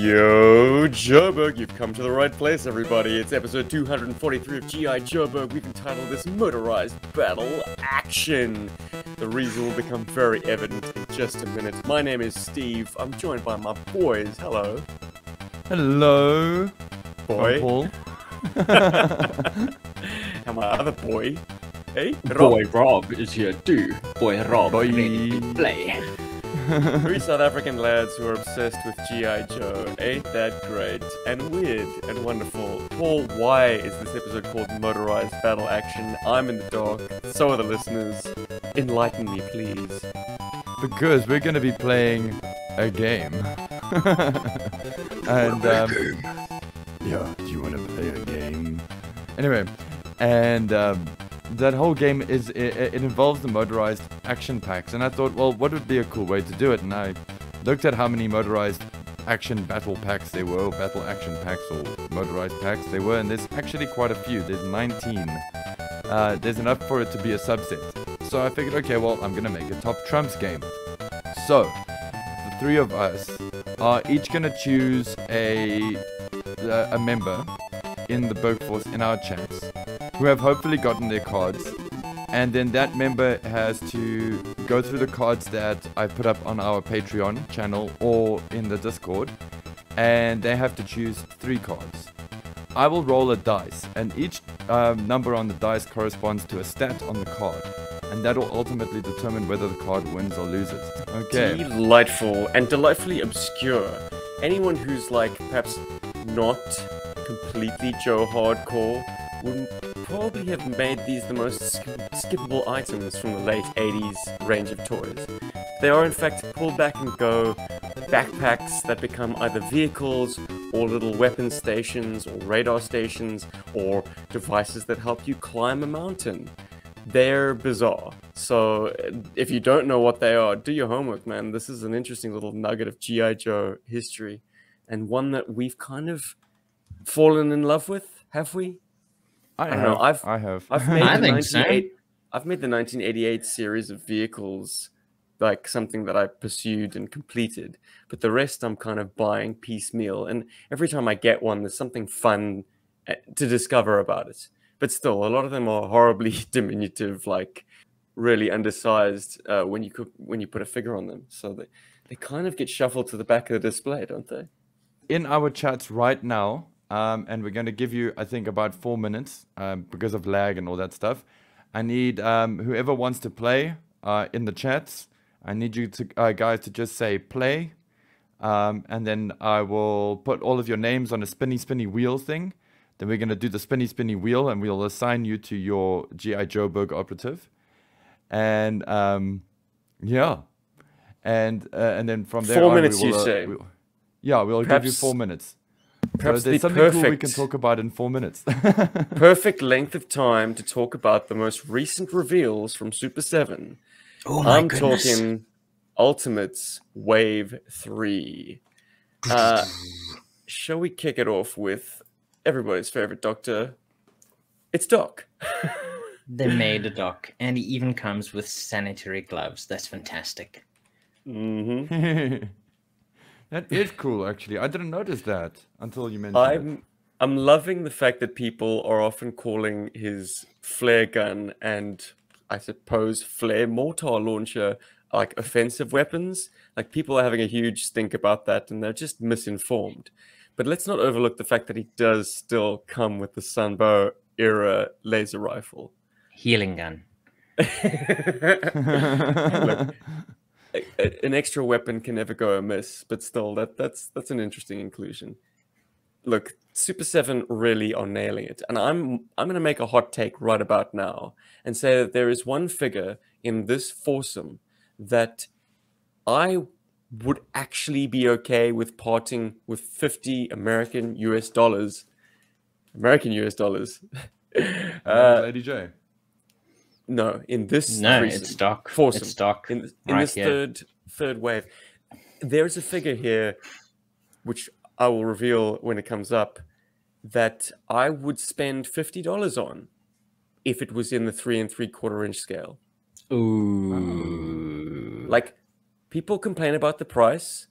Yo, Joburg, you've come to the right place, everybody. It's episode 243 of GI Joburg. We've entitled this Motorized Battle Action. The reason will become very evident in just a minute. My name is Steve. I'm joined by my boys. Hello. Hello. Boy. I'm Paul. And my other boy. Hey, Boy Rob is here too. Boy Rob, Boy. ready to play. Three South African lads who are obsessed with G.I. Joe. Ain't that great? And weird and wonderful. Paul, why is this episode called Motorized Battle Action? I'm in the dark. So are the listeners. Enlighten me, please. Because we're going to be playing a game. And, yeah, do you want to play a game? Anyway, and, that whole game is, it involves the motorized action packs, and I thought, well, what would be a cool way to do it? And I looked at how many motorized action battle packs there were, or battle action packs, or motorized packs there were, and there's actually quite a few. There's 19. There's enough for it to be a subset. So I figured, okay, well, I'm gonna make a top trumps game. So the three of us are each gonna choose a member in the workforce in our chats who have hopefully gotten their cards, and then that member has to go through the cards that I put up on our Patreon channel or in the Discord, and they have to choose 3 cards. I will roll a dice, and each number on the dice corresponds to a stat on the card, and that will ultimately determine whether the card wins or loses. Okay. Delightful and delightfully obscure. Anyone who's like perhaps not completely Joe hardcore would probably have made these the most skippable items from the late 80s range of toys. They are in fact pull back and go backpacks that become either vehicles or little weapon stations or radar stations or devices that help you climb a mountain. They're bizarre. So if you don't know what they are, do your homework, man. This is an interesting little nugget of G.I. Joe history, and one that we've kind of fallen in love with, have we? I don't know. I have. I've made I the think so. I've made the 1988 series of vehicles like something that I pursued and completed, but the rest I'm kind of buying piecemeal. And every time I get one, there's something fun to discover about it. But still, a lot of them are horribly diminutive, like really undersized when you put a figure on them. So they kind of get shuffled to the back of the display, don't they? In our chats right now, and we're going to give you, I think, about 4 minutes because of lag and all that stuff. I need whoever wants to play in the chats. I need you to guys to just say play, and then I will put all of your names on a spinny wheel thing. Then we're going to do the spinny wheel, and we'll assign you to your GI Joburg operative. And yeah, and then from there 4 on, minutes, we will, you say? we'll give you 4 minutes. Perhaps so there's the something cool we can talk about in 4 minutes. perfect length of time to talk about the most recent reveals from Super 7. Oh my I'm goodness. talking Ultimates Wave 3. Shall we kick it off with everybody's favorite doctor? It's Doc. They made a doc, and he even comes with sanitary gloves. That's fantastic. Mm-hmm. That is cool, actually. I didn't notice that until you mentioned it. I'm loving the fact that people are often calling his flare gun and I suppose flare mortar launcher like offensive weapons. Like people are having a huge stink about that, and they're just misinformed. But let's not overlook the fact that he does still come with the Sunbow era laser rifle. Healing gun. Look, an extra weapon can never go amiss, but still, that's an interesting inclusion. Look, Super 7 really are nailing it, and I'm going to make a hot take right about now and say that there is one figure in this foursome that I would actually be okay with parting with 50 American US dollars. Lady J. No, in this No, threesome, it's Doc. foursome, It's Doc. in right this here. third wave, there's a figure here, which I will reveal when it comes up, that I would spend $50 on if it was in the 3 3/4 inch scale. Ooh. Like, people complain about the price.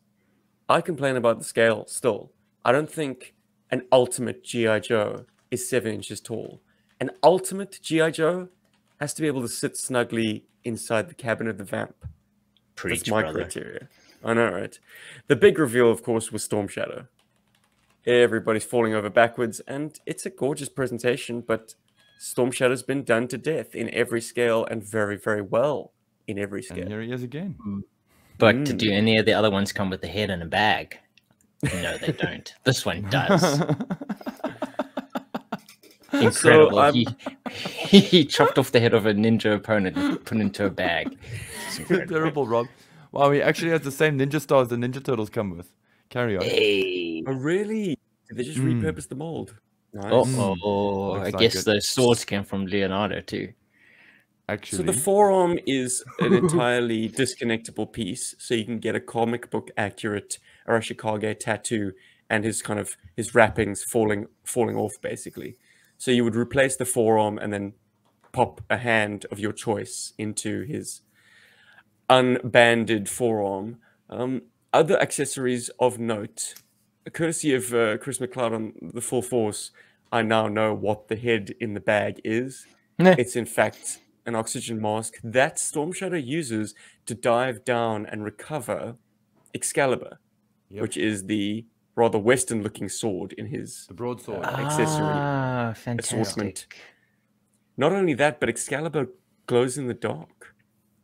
I complain about the scale still. I don't think an ultimate GI Joe is 7 inches tall. An ultimate GI Joe has to be able to sit snugly inside the cabin of the vamp. Preach, That's my brother. criteria. I know, right? The big reveal, of course, was Storm Shadow. Everybody's falling over backwards, and it's a gorgeous presentation, but Storm Shadow's been done to death in every scale and very, very well in every And scale. here he is again. But do any of the other ones come with a head and a bag? No, they don't. This one does. Incredible. So, he chopped off the head of a ninja opponent and put it into a bag. It's incredible. Terrible, Rob. Wow, he actually has the same ninja stars the Ninja Turtles come with. Carry on. Hey. Oh, really? Did they just repurpose the mold? Nice. Oh, I Looks like guess it. those swords came from Leonardo too. Actually, So the forearm is an entirely disconnectable piece, so you can get a comic book accurate Arashikage tattoo and his wrappings falling off basically. So you would replace the forearm and then pop a hand of your choice into his unbanded forearm. Other accessories of note, courtesy of Chris McLeod on the Full Force, I now know what the head in the bag is. It's in fact an oxygen mask that Storm Shadow uses to dive down and recover Excalibur, which is the rather Western-looking sword in his the broadsword. accessory Fantastic. assortment. Not only that, but Excalibur glows in the dark.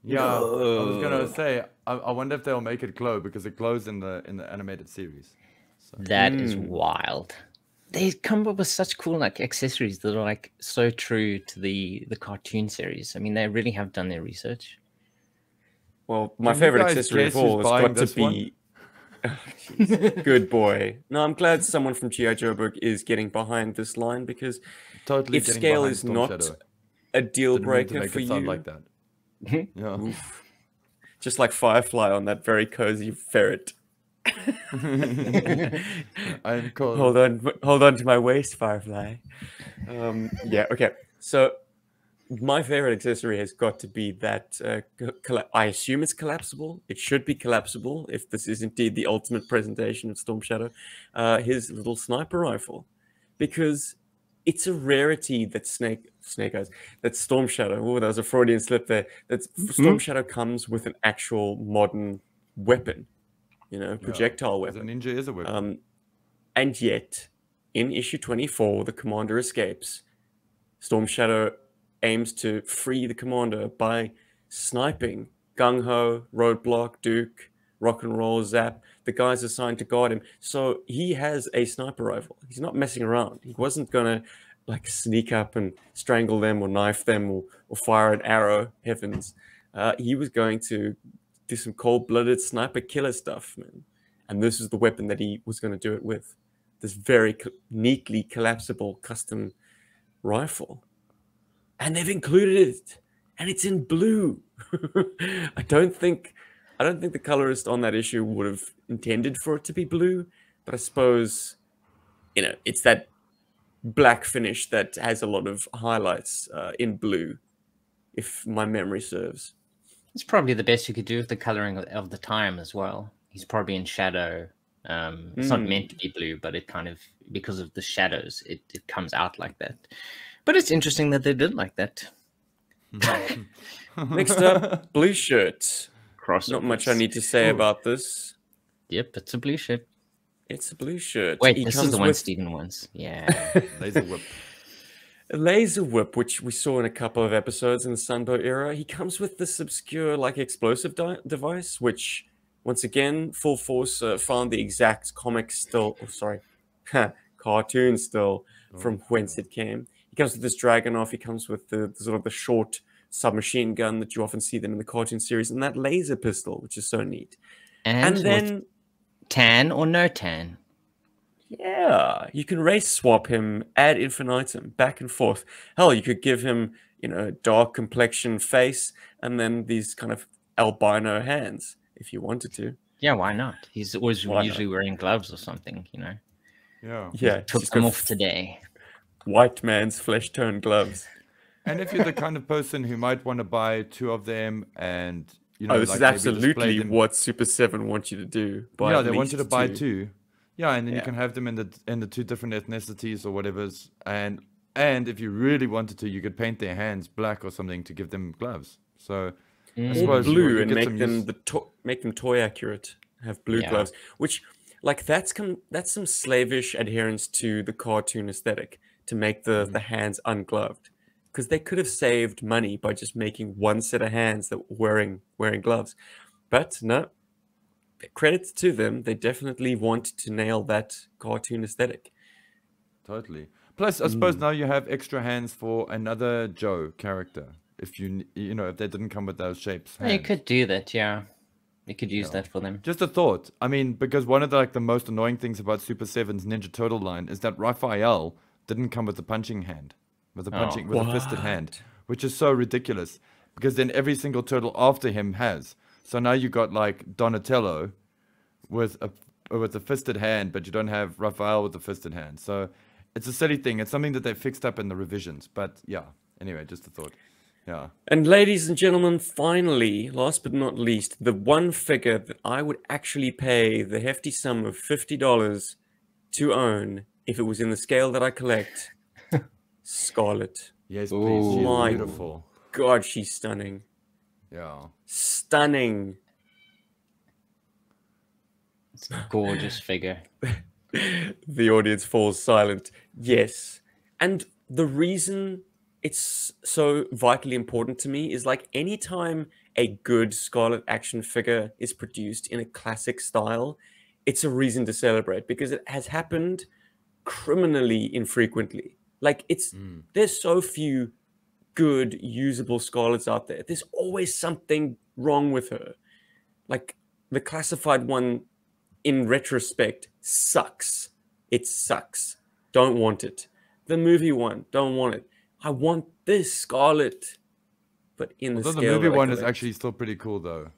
Yeah, I was gonna say, I wonder if they'll make it glow because it glows in the animated series. So. That is wild. They come up with such cool like accessories that are like so true to the cartoon series. I mean, they really have done their research. Well, my Can you favorite guys accessory guess of who's all has buying got to this one? be. Oh, jeez. Good boy. No, I'm glad someone from GI Joburg is getting behind this line because Totally if getting scale behind is Storm not Shadow. a deal Didn't mean to breaker make for it sound you, like that. Yeah. oof. Just like Firefly on that very cozy ferret. I'm cold. Hold on to my waist, Firefly. Yeah, okay. So my favorite accessory has got to be that I assume it's collapsible. It should be collapsible if this is indeed the ultimate presentation of Storm Shadow. His little sniper rifle, because it's a rarity that that Storm Shadow. Oh, that was a Freudian slip there. That Storm Shadow comes with an actual modern weapon, projectile The weapon. ninja is a weapon. And yet, in issue 24, the commander escapes. Storm Shadow aims to free the commander by sniping Gung Ho, Roadblock, Duke, Rock and Roll, Zap, the guys assigned to guard him. So he has a sniper rifle. He's not messing around. He wasn't gonna like sneak up and strangle them or knife them or fire an arrow. Heavens, he was going to do some cold-blooded sniper killer stuff, man. And this is the weapon that he was going to do it with. This very neatly collapsible custom rifle. And they've included it, and it's in blue. I don't think the colorist on that issue would have intended for it to be blue, but I suppose, it's that black finish that has a lot of highlights in blue, if my memory serves. It's probably the best you could do with the coloring of the time as well. He's probably in shadow. It's not meant to be blue, but it kind of, because of the shadows, it comes out like that. But it's interesting that they did like that. Next up, blue shirt. Crossovers. Not much I need to say about this. Yep, it's a blue shirt. It's a blue shirt. Wait, He this is comes the one with Steven wants. Yeah. Laser whip. a laser whip, which we saw in a couple of episodes in the Sunbow era. He comes with this obscure, explosive device, which, once again, Full Force found the exact cartoon still from whence it came. He comes with this Dragunov. He comes with the sort of the short submachine gun that you often see them in the cartoon series, and that laser pistol, which is so neat. And then tan or no tan. Yeah, you can race swap him ad infinitum, back and forth. Hell, you could give him, a dark complexion face and then these kind of albino hands if you wanted to. Yeah, why not? He's always Why usually wearing gloves or something, Yeah. Yeah, Took them off today. White man's flesh tone gloves. And if you're the kind of person who might want to buy two of them and, you Oh, know, this like is maybe display absolutely them. what Super 7 wants you to do. Buy Yeah, at they want you to least buy two. two. Yeah, and then you Yeah. can have them in the two different ethnicities or whatever's, and if you really wanted to, you could paint their hands black or something to give them gloves. So I Or suppose blue you and get make some them use. make them toy accurate. Have blue Yeah. gloves, which like that's some slavish adherence to the cartoon aesthetic to make the hands ungloved, because they could have saved money by just making one set of hands that were wearing gloves, but no. Credits to them, they definitely want to nail that cartoon aesthetic. Totally. Plus, I suppose now you have extra hands for another Joe character. If you know, if they didn't come with those shapes, You hands. could do that, yeah. You could use Yeah. that for them. Just a thought. I mean, because one of the most annoying things about Super 7's Ninja Turtle line is that Raphael didn't come with the punching hand, with a fisted hand, which is so ridiculous. Because then every single turtle after him has. So now you got like Donatello with a fisted hand, but you don't have Raphael with a fisted hand. So it's a silly thing. It's something that they fixed up in the revisions. But yeah. Anyway, just a thought. Yeah. And ladies and gentlemen, finally, last but not least, the one figure that I would actually pay the hefty sum of $50 to own if it was in the scale that I collect, Scarlett. Yes, please. She's My beautiful. God, she's stunning. Yeah. Stunning. It's a gorgeous figure. The audience falls silent. Yes. And the reason it's so vitally important to me is like anytime a good Scarlett action figure is produced in a classic style, it's a reason to celebrate because it has happened criminally infrequently. Like there's so few good usable Scarletts out there. There's always something wrong with her. Like the classified one in retrospect sucks. It sucks. Don't want it. The movie one, don't want it. I want this Scarlett, but in the Although the scale movie that I one is collect. actually still pretty cool, though.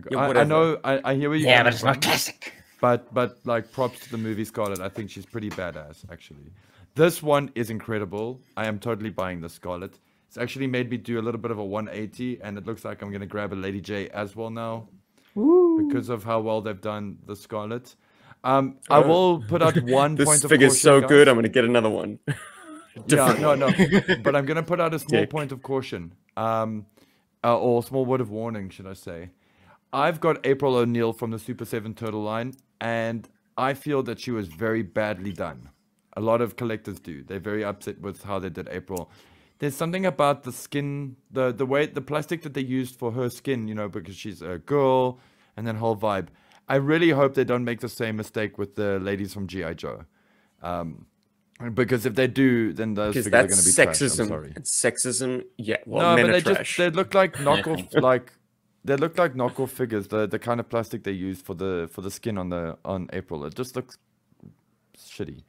Yeah, I whatever. know, I hear where you're Yeah, coming but it's not from, classic. but like props to the movie Scarlett. I think she's pretty badass, actually. This one is incredible. I am totally buying the Scarlett. It's actually made me do a little bit of a 180, and it looks like I'm gonna grab a Lady J as well now, because of how well they've done the Scarlett. I will put out one This point of figure's caution, so guys. good, I'm going to get another one. Yeah, Different no, but I'm gonna put out a small Dick. point of caution, or small word of warning, should I say? I've got April O'Neil from the Super 7 Turtle line, and I feel that she was very badly done. A lot of collectors do. They're very upset with how they did April. There's something about the skin, the way, the plastic that they used for her skin, you know, because she's a girl, and then whole vibe. I really hope they don't make the same mistake with the ladies from GI Joe. Because if they do, then those Because figures are going that's to be trash. I'm sexism. sorry. It's sexism. Yeah, well, No, men but are they trash. they look like knockoff, they look like knockoff figures. The kind of plastic they used for the skin on April. It just looks shitty.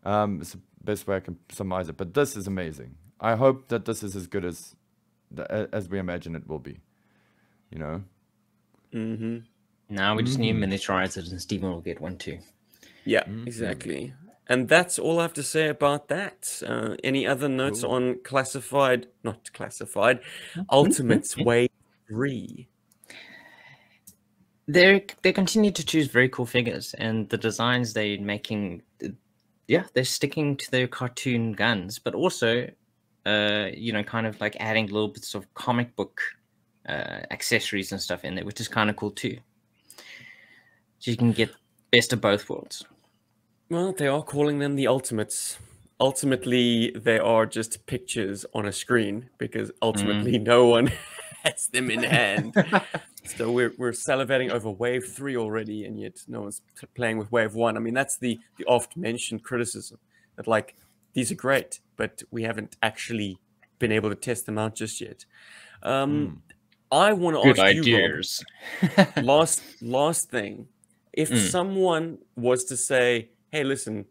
It's the best way I can surmise it. But this is amazing. I hope that this is as good as we imagine it will be. You know. Mm-hmm. Now we just need to miniaturize it, and Stephen will get one too. Yeah, exactly. And that's all I have to say about that. Any other notes on not classified, Ultimates Wave 3? They continue to choose very cool figures, and the designs they're making, yeah, they're sticking to their cartoon guns, but also, kind of like adding little bits of comic book accessories and stuff in there, which is kind of cool too. So you can get best of both worlds. Well, they are calling them the Ultimates. Ultimately, they are just pictures on a screen because ultimately no one has them in hand. So we're salivating over Wave 3 already, and yet no one's playing with Wave 1. I mean, that's the oft-mentioned criticism that, like, these are great, but we haven't actually been able to test them out just yet. I want to Good ask you, ideas. Rob, last thing. If someone was to say, hey, listen,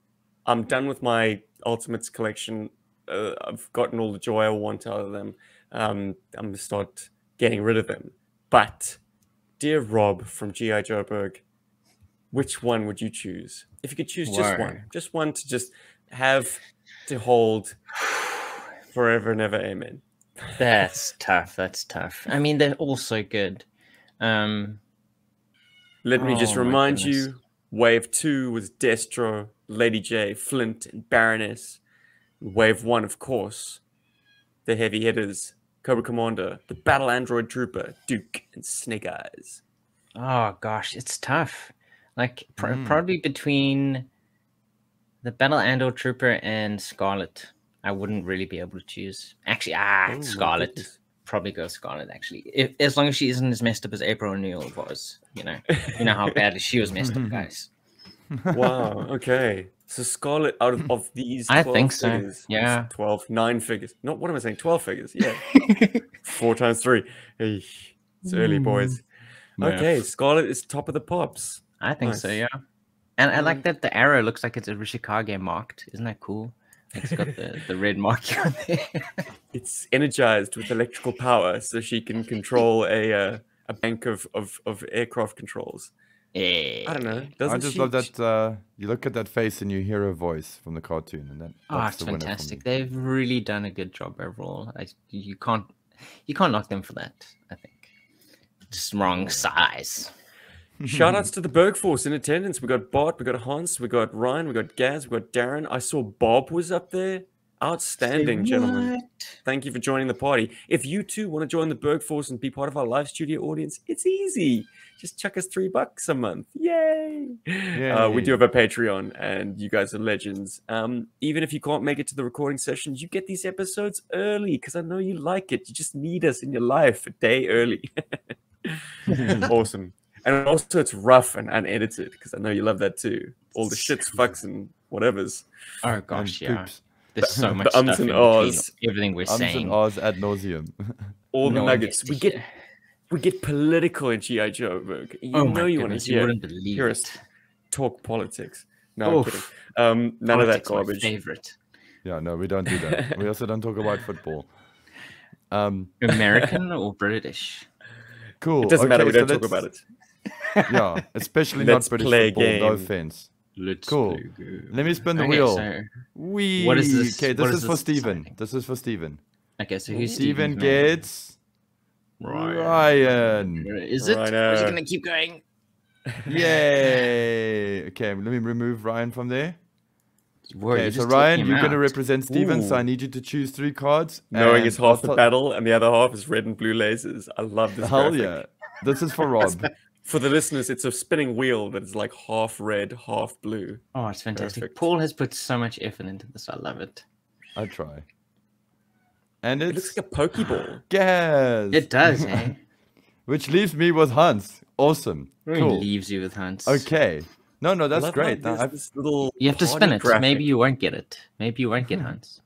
I'm done with my Ultimates collection. I've gotten all the joy I want out of them. I'm going to start getting rid of them. But, dear Rob from GI Joburg, which one would you choose? If you could choose just one to just have to hold forever and ever, amen. That's tough. I mean, they're all so good. Um, Let me just oh my remind goodness. you, Wave 2 was Destro, Lady J, Flint, and Baroness. Wave 1, of course, the heavy hitters, Cobra Commander, the Battle Android Trooper, Duke, and Snake Eyes. Oh gosh, it's tough. Like probably between the Battle Andor Trooper and Scarlett, I wouldn't really be able to choose. Actually, my Scarlett. goodness. Probably go Scarlett. Actually, as long as she isn't as messed up as April O'Neil was, you know how badly she was messed up, guys. Wow, okay. So Scarlett, out of these 12 I think so. figures, Yeah. 12, 9 figures. No, what am I saying? 12 figures, yeah. 4 times 3. Hey, it's early, boys. Okay, Scarlett is top of the pops. I think so, Nice. yeah. And I like that the arrow looks like it's a Rishikage marked. Isn't that cool? It's got the red marking on there. It's energized with electrical power, so she can control a bank of aircraft controls. Yeah. I don't know. I Doesn't just she? love that you look at that face and you hear her voice from the cartoon, and that's It's the winner for fantastic. me. They've really done a good job overall. You can't knock them for that, I think. Just wrong size. Shout outs to the Berg Force in attendance. We got Bart, we got Hans, we got Ryan, we got Gaz, we got Darren. I saw Bob was up there. Outstanding, gentlemen. Thank you for joining the party. If you too want to join the Berg Force and be part of our live studio audience, it's easy. Just chuck us $3 a month. Yay! We do have a Patreon, and you guys are legends. Even if you can't make it to the recording sessions, you get these episodes early because I know you like it. You just need us in your life a day early. Awesome. And also, it's rough and unedited because I know you love that too. All the shits, fucks, and whatevers. Oh gosh, And yeah. poops. There's so much The ums stuff in and between ahs. everything we're Ums saying. and ahs ad nauseum. All the No one nuggets. gets to We get political in GI Joburg. You Oh know my you want goodness, to you hear, wouldn't believe hear it. us talk politics. No, I'm kidding. Oof. None of that Politics, my garbage. favorite. Yeah, no, we don't do that. We also don't talk about football. American or British? Cool. It doesn't matter. We so don't talk let's- about it. Yeah, especially Let's not British play a football. No game. offense. Let's Cool. play a game. Let me spin the Okay, wheel. so- Wee. What is this- Okay, what this is is for this Steven. deciding? This is for Steven. Okay, so who's Steven Steven's man? gets Ryan. Ryan. Is it? Or is it Ryan. gonna keep going? Yay. Okay, let me remove Ryan from there. Whoa, Okay, you're so just Ryan, taking you're him going to out. represent Steven, so I Ooh. need you to choose 3 cards. Knowing and it's half the I'll battle and the other half is red and blue lasers. I love this Hell graphic. yeah. This is for Rob. For the listeners, it's a spinning wheel that is like half red, half blue. Oh, it's fantastic. Perfect. Paul has put so much effort into this. I love it. I try. And It it's looks like a Pokeball. Gaz. It does, eh? Which leaves me with Hans. Awesome. Really Cool. leaves you with Hans. Okay. No, I that's love great. how Now there's this little You have to party spin it. graphic. Maybe you won't get it. Maybe you won't get Hans.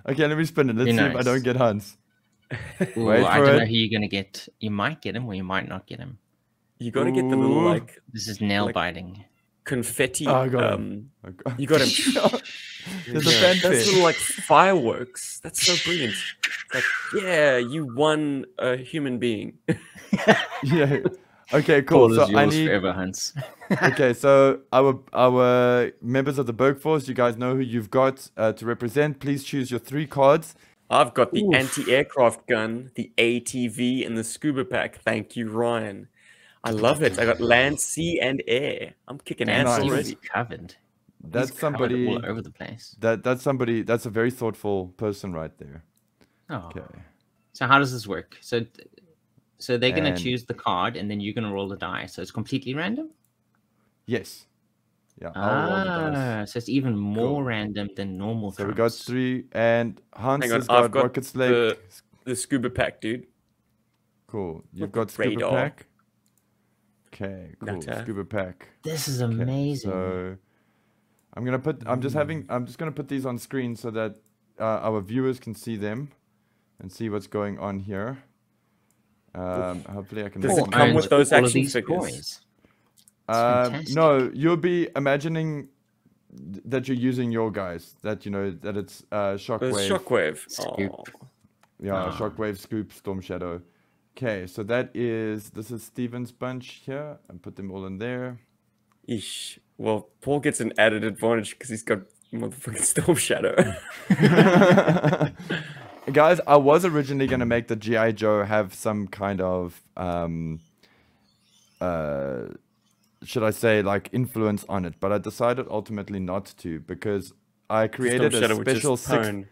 Okay, let me spin it. Let's Who see if I knows? don't get Hans. Ooh, Wait I for don't it. know who you're gonna get. You might get him, or you might not get him. You got to get the little Ooh. like This is nail Like- biting. confetti. Oh, I got him. You got him. There's a Yeah, fanfare. that's little like fireworks. That's so brilliant. It's like, yeah, you won a human being. Yeah. Okay, cool. Paul So is I yours need. forever, Hans. Okay, so our members of the Berg Force, you guys know who you've got to represent. Please choose your 3 cards. I've got the Oof. anti-aircraft gun, the ATV, and the Scuba Pack. Thank you, Ryan. I love it. I got land, sea, and air. I'm kicking Damn, ass nice. he was already. covered. That's He's covered somebody. all over the place. That's somebody. That's a very thoughtful person right there. Oh. Okay. So how does this work? So they're gonna And- choose the card, and then you're gonna roll the die. So it's completely random. Yes. Yeah. I'll roll the dice. So it's even more Cool. random than normal. So we got trumps. 3, and Hans Hang on, has got, I've got Rocket Slate. the Scuba Pack, dude. Cool. You've With got the Scuba radar. Pack. Okay. Cool. Nutter. Scuba Pack. This is Okay, amazing. So I'm gonna put. I'm just gonna put these on screen so that our viewers can see them and see what's going on here. Hopefully I can. Does make it come them- with those all of action these figures? toys. fantastic. No, you'll be imagining that you're using your guys. That you know that it's There's Shockwave. Shockwave. Scoop. Aw. Yeah, Ah. Shockwave, Scoop, Storm Shadow. Okay, so this is Steven's bunch here, and put them all in there. Eesh. Well, Paul gets an added advantage because he's got motherfucking Storm Shadow. Guys, I was originally gonna make the GI Joe have some kind of should I say, like, influence on it. But I decided ultimately not to, because I Storm created a Shadow with special just sixth. tone.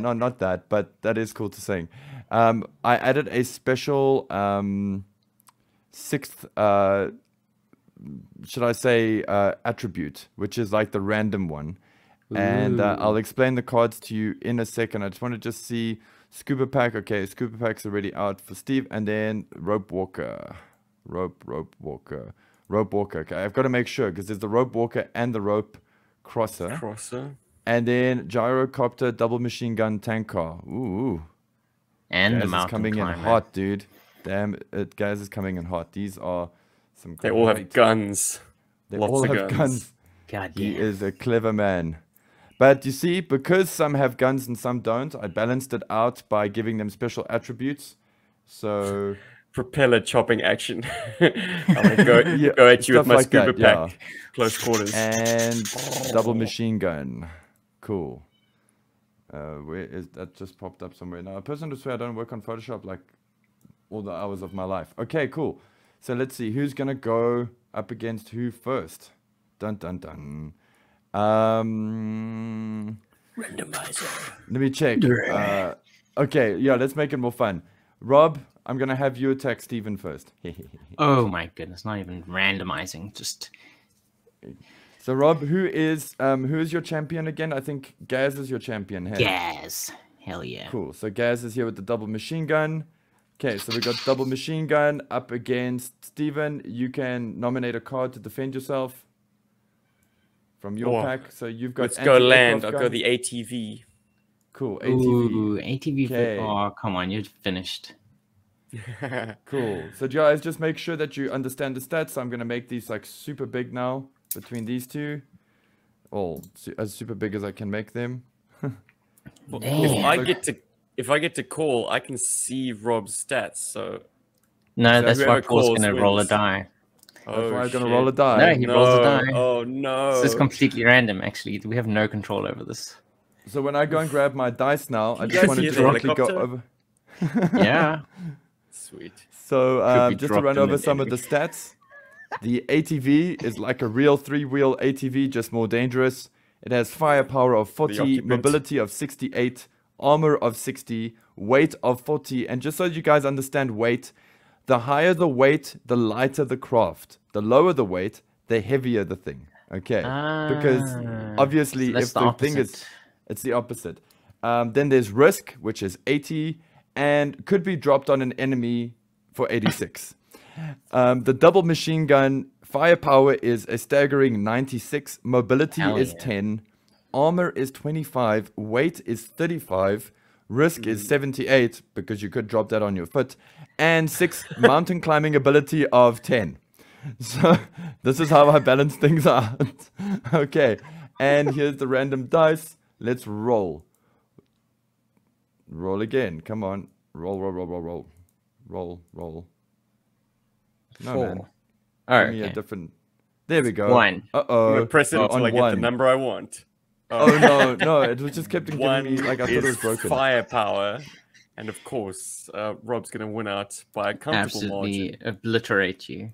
No, not that, but that is cool to sing. I added a special sixth, should I say, attribute, which is like the random one. And I'll explain the cards to you in a second. I just want to just see Scuba Pack. Okay, Scuba Pack's already out for Steve. And then Rope Walker. Rope Walker. Okay, I've got to make sure, because there's the Rope Walker and the Rope Crosser. And then Gyrocopter, Double Machine Gun, Tank Car. Ooh. And Gaz the is mountain coming climber. in hot, dude. Damn it, Gaz is coming in hot. These are some They all have great- guns. They Lots all of have guns. God He damn. is a clever man. But you see, because some have guns and some don't, I balanced it out by giving them special attributes. So Propeller chopping action. I'm gonna go at you stuff with my like Scuba that, yeah. Pack. Close quarters. and double machine gun. Cool. Where is that? Just popped up somewhere. Now, a person to swear I don't work on Photoshop like all the hours of my life. Okay, cool. So let's see who's gonna go up against who first. Dun dun dun. Randomizer. Let me check. Okay, yeah, let's make it more fun. Rob, I'm gonna have you attack Steven first. Oh my goodness, not even randomizing, just So Rob, who is your champion again? I think Gaz is your champion. Hey. gas. Hell yeah. Cool. So Gaz is here with the double machine gun. Okay, so we got double machine gun up against Steven. You can nominate a card to defend yourself from your Oh, pack. So you've got Let's go anti-aircraft land. I'll gun. go the ATV. Cool, ATV. Ooh, ATV. Okay. Oh, come on, you're finished. Cool. So guys, just make sure that you understand the stats. So I'm gonna make these like super big now between these two. All as super big as I can make them. Well, Damn. if I get to call, I can see Rob's stats. So No, So that's why whoever Paul's calls gonna roll a wins. die. That's why I'm gonna shit. roll a die. No, he rolls a die. Oh no! This is completely random, actually. We have no control over this. So when I go and grab my dice now, I You just guys wanted hear to the quickly go helicopter? over. Yeah. Sweet. So Could be just to dropped run in over an some of the enemy. stats. The ATV is like a real 3-wheel ATV, just more dangerous. It has firepower of 40, occupant. mobility of 68, armor of 60, weight of 40. And just so you guys understand weight, the higher the weight, the lighter the craft. The lower the weight, the heavier the thing. Okay, because obviously So that's if the the thing is, opposite. it's the opposite. Then there's risk, which is 80, and could be dropped on an enemy for 86. The double machine gun firepower is a staggering 96, mobility Hell is yeah. 10, armor is 25, weight is 35, risk is 78 because you could drop that on your foot, and 6 mountain climbing ability of 10. So this is how I balance things out. Okay, and here's the random dice. Let's roll. Roll again. Come on. Roll. No, man. 4. Oh, Give me a okay. different. There we go. 1. I'm Uh-oh. gonna press it Oh, until on I get the one. number I want. Oh no, it was just kept giving One me like I thought it was is broken. firepower, and of course, Rob's gonna win out by a comfortable Absolutely margin. obliterate you.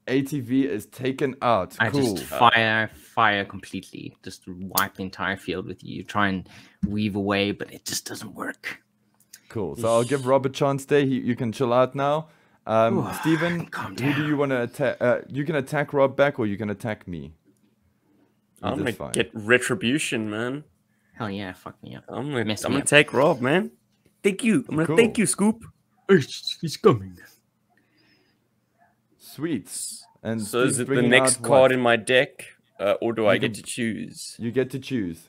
ATV is taken out. I Cool. just fire completely. Just wipe the entire field with you. Try and weave away, but it just doesn't work. Cool. So I'll give Rob a chance there. You can chill out now. Steven, calm who do you want to attack? You can attack Rob back, or you can attack me. I'm Either's gonna fine. get retribution, man. Hell yeah, fuck me up. I'm gonna Mess me up. take Rob, man. Thank you. I'm gonna Cool. thank you, Scoop. He's coming. Sweet. And So is Steve's it the bringing next out card what? in my deck, or do I You get can- to choose? You get to choose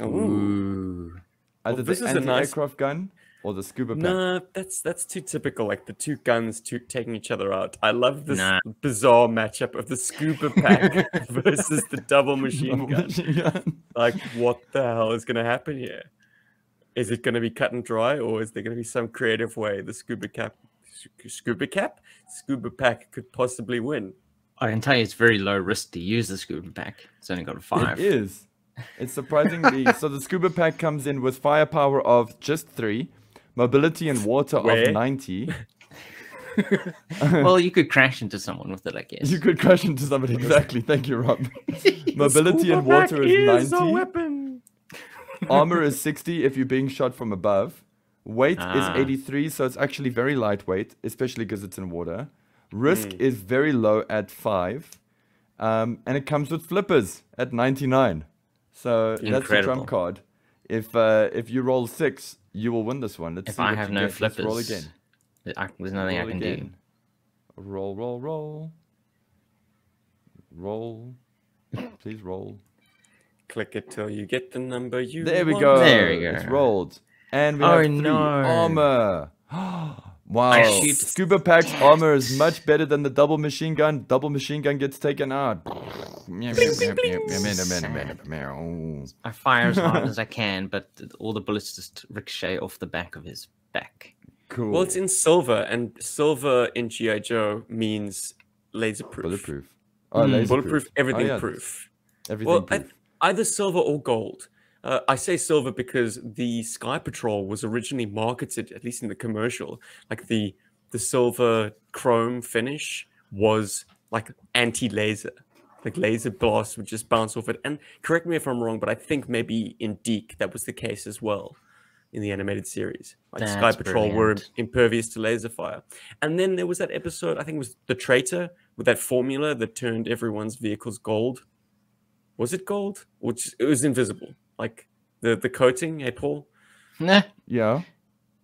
Ooh. Ooh. either this the is a nice- anti-aircraft gun or the scuba pack. No, that's too typical. Like the two guns taking each other out. I love this Nah. bizarre matchup of the scuba pack versus the double machine gun. Machine gun. Like, what the hell is going to happen here? Is it going to be cut and dry, or is there going to be some creative way the scuba pack could possibly win? I can tell you it's very low risk to use the scuba pack. It's only got a 5. It is. It's surprisingly so. The scuba pack comes in with firepower of just 3, mobility and water Where? of 90. Well, you could crash into someone with it, I guess. You could crash into somebody. Exactly. Thank you, Rob. Mobility in water is 90. weapon. Armor is 60 if you're being shot from above. Weight is 83, so it's actually very lightweight, especially because it's in water. Risk is very low at 5. And it comes with flippers at 99. So that's the trump card. If you roll 6, you will win this one. Let's see I what have you no get. flippers, Let's roll again. There's nothing I can do. Roll, roll, roll. Roll. Please roll. Click it till you get the number you There we want. go. There we go. It's rolled. And we have 3 armor. Wow. Scuba Pack's armor is much better than the double machine gun. Double machine gun gets taken out. I fire as hard as I can, but all the bullets just ricochet off the back of his back. Cool. Well, it's in silver, and silver in GI Joe means laser-proof. Bulletproof. Oh, laser Bulletproof, everything proof. Everything proof. Either silver or gold. I say silver because the Sky Patrol was originally marketed, at least in the commercial, like the silver chrome finish was like anti-laser. Like laser blasts would just bounce off it. And correct me if I'm wrong, but I think maybe in Deke that was the case as well in the animated series. Like Sky Patrol were impervious to laser fire. And then there was that episode, I think it was The Traitor, with that formula that turned everyone's vehicles gold. Was it gold? Which it was invisible. Like the coating, hey Paul? Nah. Yeah.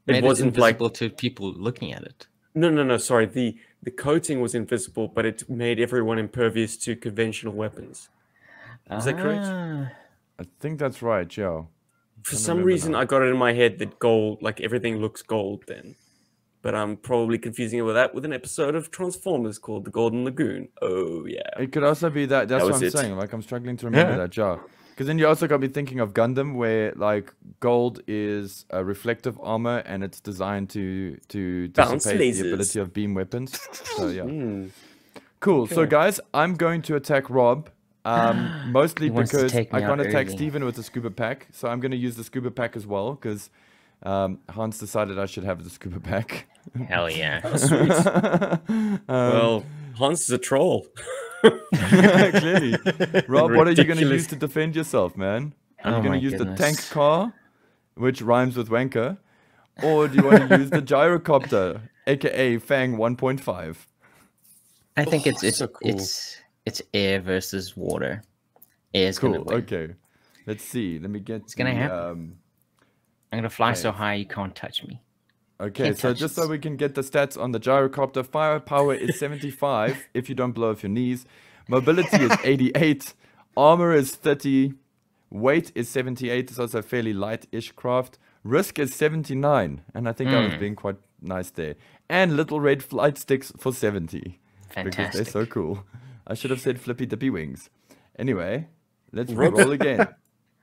It wasn't invisible to people looking at it. No, sorry. The coating was invisible, but it made everyone impervious to conventional weapons. Is that correct? I think that's right, Joe. For some reason, I got it in my head that gold, like everything looks gold then. But I'm probably confusing it with that with an episode of Transformers called The Golden Lagoon. Oh, yeah. It could also be that. That's what I'm saying. Like, I'm struggling to remember that, Joe. Because then you also got me thinking of Gundam, where, like, gold is a reflective armor, and it's designed to dissipate the ability of beam weapons. So, yeah. Cool. So, guys, I'm going to attack Rob. Mostly because I can't attack Steven with the Scuba Pack. So I'm going to use the Scuba Pack as well, because Hans decided I should have the Scuba Pack. Hell yeah. Oh, sweet. Well, Hans is a troll. Clearly. Rob, what are you going to use to defend yourself, man? Are you going to use the tank car, which rhymes with wanker? Or do you want to use the gyrocopter, aka Fang 1.5? I think it's so cool. It's air versus water. Air's cool. gonna win. Okay. Let's see. Let me get. It's gonna happen. I'm gonna fly so high you can't touch me. Okay, so just so we can get the stats on the gyrocopter, firepower is 75 if you don't blow off your knees. Mobility is 88. Armor is 30. Weight is 78. It's also a fairly light-ish craft. Risk is 79, and I think I was being quite nice there. And little red flight sticks for 70. Fantastic. Because they're so cool. I should have said flippy dippy wings. Anyway, let's roll again.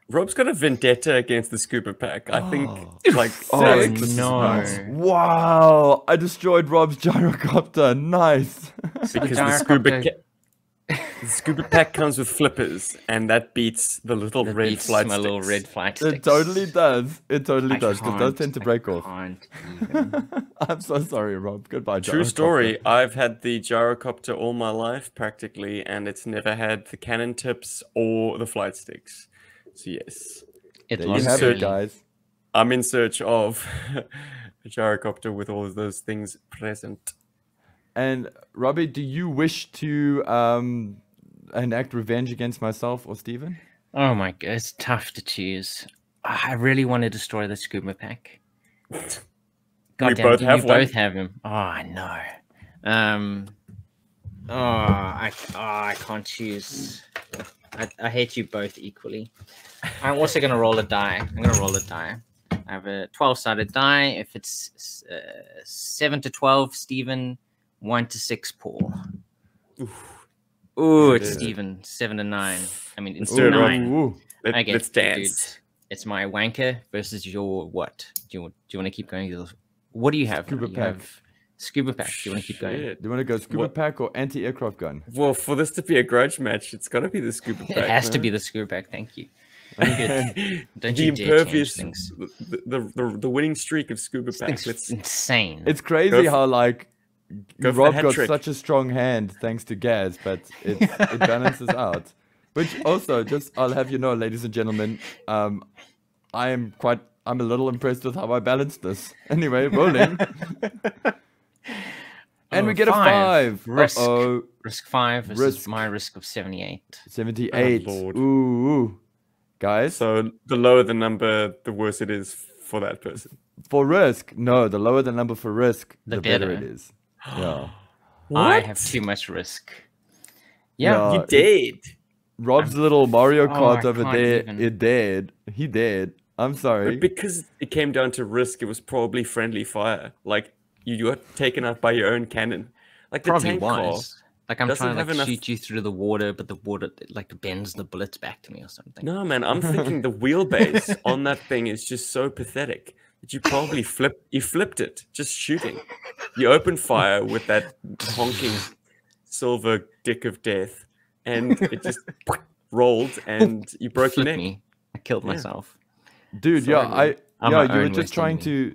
Rob's got a vendetta against the Scuba Pack. I think, like, no. Wow, I destroyed Rob's gyrocopter. Nice. Because the Scuba Pack comes with flippers, and that beats the little red flight sticks. Little red flight sticks. It totally does. It totally does. Because those tend to break off. Even. I'm so sorry, Rob. Goodbye, gyrocopter. True story. I've had the gyrocopter all my life, practically, and it's never had the cannon tips or the flight sticks. So yes, There you have it, guys. I'm in search of a gyrocopter with all of those things present. And Robbie, do you wish to enact revenge against myself or Steven? Oh my god, it's tough to choose. I really want to destroy the Scuba Pack. God damn, you both have him. Oh, I know. I can't choose. I hate you both equally. I'm also going to roll a die. I'm going to roll a die. I have a 12-sided die. If it's 7 to 12, Steven, 1 to 6, Paul. Ooh, it's Steven, 7 to 9. I mean, it's 9. Let's dance. Dude, it's my wanker versus your what? Do you want to keep going? What do you have? Scuba Pack. Scuba Pack. Do you want to keep going? Do you want to go Scuba Pack or anti-aircraft gun? Well, for this to be a grudge match, it's got to be the Scuba Pack. It has to be the Scuba Pack. Thank you. Don't the you dare change impervious, things. the winning streak of Scuba Pack. It's insane. It's crazy how like Go for Rob the hat got trick. such a strong hand thanks to Gaz, but it balances out. Which also, I'll have you know, ladies and gentlemen, I'm a little impressed with how I balanced this. Anyway, rolling. And we get a 5. Risk. Uh-oh. Risk 5 versus Risk. my risk of 78. 78. Oh, Lord. Ooh. Guys, So the lower the number, the worse it is for that person. for risk, no, the lower the number for risk, The the better better. it is. Yeah. I have too much risk. Yeah. You did. Rob's little Mario Kart I over can't there, even. it did. He did. I'm sorry. But because it came down to risk, it was probably friendly fire. Like, you got taken out by your own cannon. Like, the Probably tank car. was. Like I'm doesn't trying to have like enough- shoot you through the water, but the water like bends the bullets back to me or something. No, man, I'm thinking the wheelbase on that thing is just so pathetic that you probably flipped it just shooting. You opened fire with that honking silver dick of death, and it just world and you broke your Flipped neck. me. I killed Yeah. myself. Dude, Sorry, yeah, man. I'm yeah, my you were own just worst trying enemy.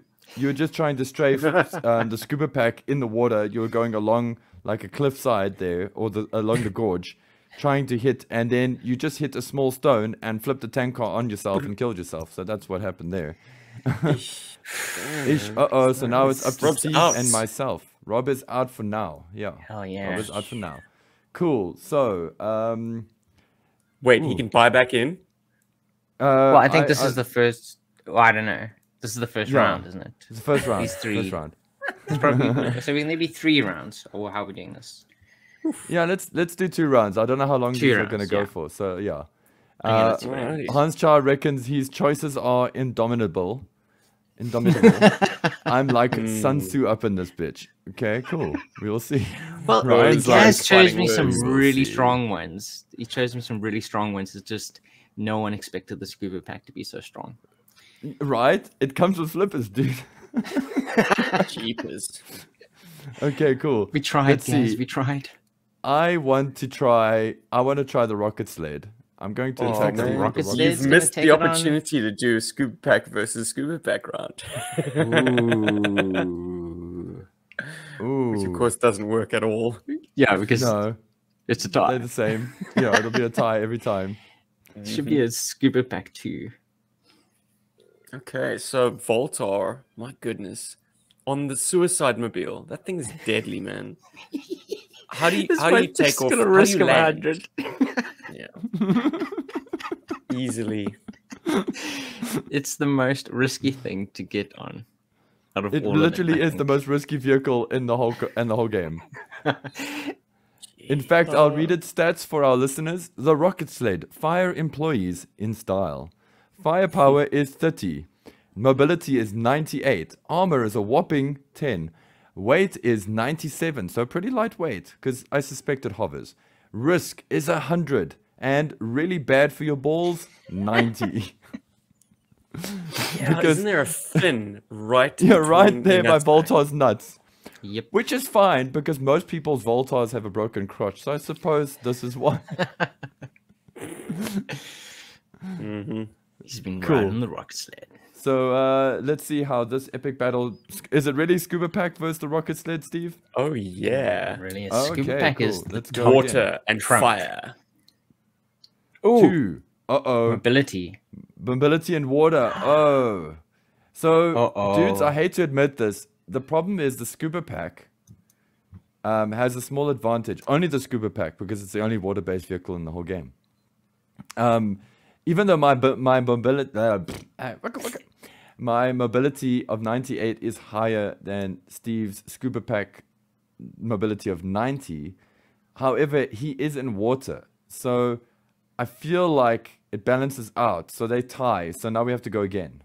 to strafe the scuba pack in the water. You were going along like a cliffside there, or along the gorge, trying to hit, and then you just hit a small stone and flipped the tank car on yourself and killed yourself. So that's what happened there. Ish. Uh-oh, so now it's up to Rob's Steve out. and myself. Rob is out for now. Yeah. Hell yeah. Rob is out for now. Cool. So, Wait, he can buy back in? Well, I think this is the first. Well, I don't know. This is the first Yeah. round, isn't it? It's the first round. These three. First round. It's probably so. Maybe 3 rounds, or how are we doing this? Yeah, let's do 2 rounds. I don't know how long 2 these are rounds, going to go yeah. for. So yeah, Okay, let's do it. Alrighty. Hans Char reckons his choices are indomitable. Indomitable. I'm like Sun Tzu up in this bitch. Okay, cool. We will see. Well, Ryan's Gaz like chose fighting me some words. We'll really see. strong ones. He chose me some really strong ones. It's just no one expected the Scuba Pack to be so strong. Right? It comes with flippers, dude. Jeepers. Okay, cool. We tried, Let's Gaz. see. We tried. I want to try the rocket sled. I'm going to Oh, attack man. the Rocket rocket sled? sled. You've gonna missed take the it on- opportunity to do Scuba Pack versus Scuba Pack round. Ooh. Which, of course, doesn't work at all. Yeah, because No, it's a they're tie. the same. Yeah, it'll be a tie every time. It should be a Scuba Pack 2. Okay, so Voltar, my goodness. On the suicide mobile, that thing is deadly, man. How do you take off? Gonna How risk do you of land? 100. Yeah. Easily. It's the most risky thing to get on. Out of It all of literally them, I is the think. most risky vehicle in the whole game. In fact, I'll read its stats for our listeners. The rocket sled, fire employees in style. Firepower is 30. Mobility is 98. Armor is a whopping 10. Weight is 97, so pretty lightweight, because I suspect it hovers. Risk is 100. And really bad for your balls, 90. Yeah, Because- isn't there a fin right? Yeah, right between there the by nuts back? Voltar's nuts. Yep. Which is fine, because most people's Voltars have a broken crotch, so I suppose this is why. He's been Cool. riding the rocket sled. So let's see how this epic battle... Is it really Scuba Pack versus the rocket sled, Steve? Oh yeah, Really, a Oh, Scuba okay, Pack cool. is the Let's go. top. water and Trump. fire. 2. Uh-oh. Mobility. Mobility and water. Oh. So, dudes, Uh-oh. I hate to admit this. The problem is the Scuba Pack has a small advantage. Only the Scuba Pack, because it's the only water-based vehicle in the whole game. Even though my mobility of 98 is higher than Steve's Scuba Pack mobility of 90, however, he is in water. So I feel like it balances out. So they tie. So now we have to go again.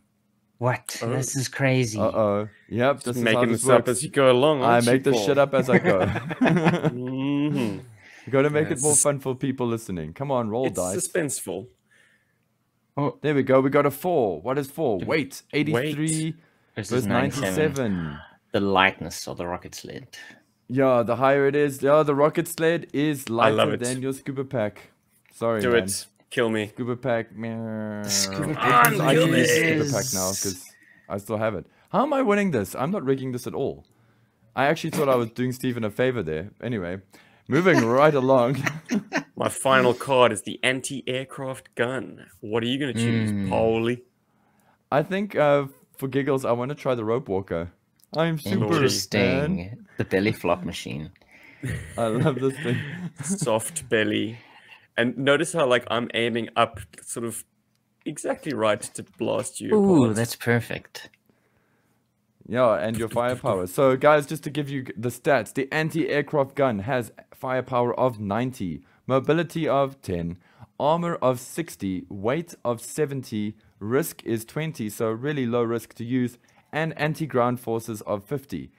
What? This is crazy. Uh-oh. Yep, this Just is how making this this up works. as you go along. I aren't you, make this Paul? shit up as I go. Mhm. Got to make it Yes. more fun for people listening. Come on, roll It's dice. suspenseful. There we go. We got a 4. What is 4? Weight. 83 Versus versus 97. 97. The lightness of the rocket sled. Yeah, the higher it is, yeah, the rocket sled is love lighter it. than your Scuba Pack. Sorry, Do man. it. Kill me. Scuba Pack. Meh. Scuba I Pack can use is- Scuba Pack now because I still have it. How am I winning this? I'm not rigging this at all. I actually thought I was doing Steven a favor there. Anyway, moving right along. My final card is the anti-aircraft gun. What are you going to choose, Paulie? I think for giggles, I want to try the rope walker. I'm super, Interesting. man. The belly flop machine. I love this thing. Soft belly. And notice how, like, I'm aiming up sort of exactly right to blast you Ooh, apart. that's perfect. Yeah, and your firepower. So, guys, just to give you the stats, the anti-aircraft gun has firepower of 90, mobility of 10, armor of 60, weight of 70, risk is 20, so really low risk to use, and anti-ground forces of 50.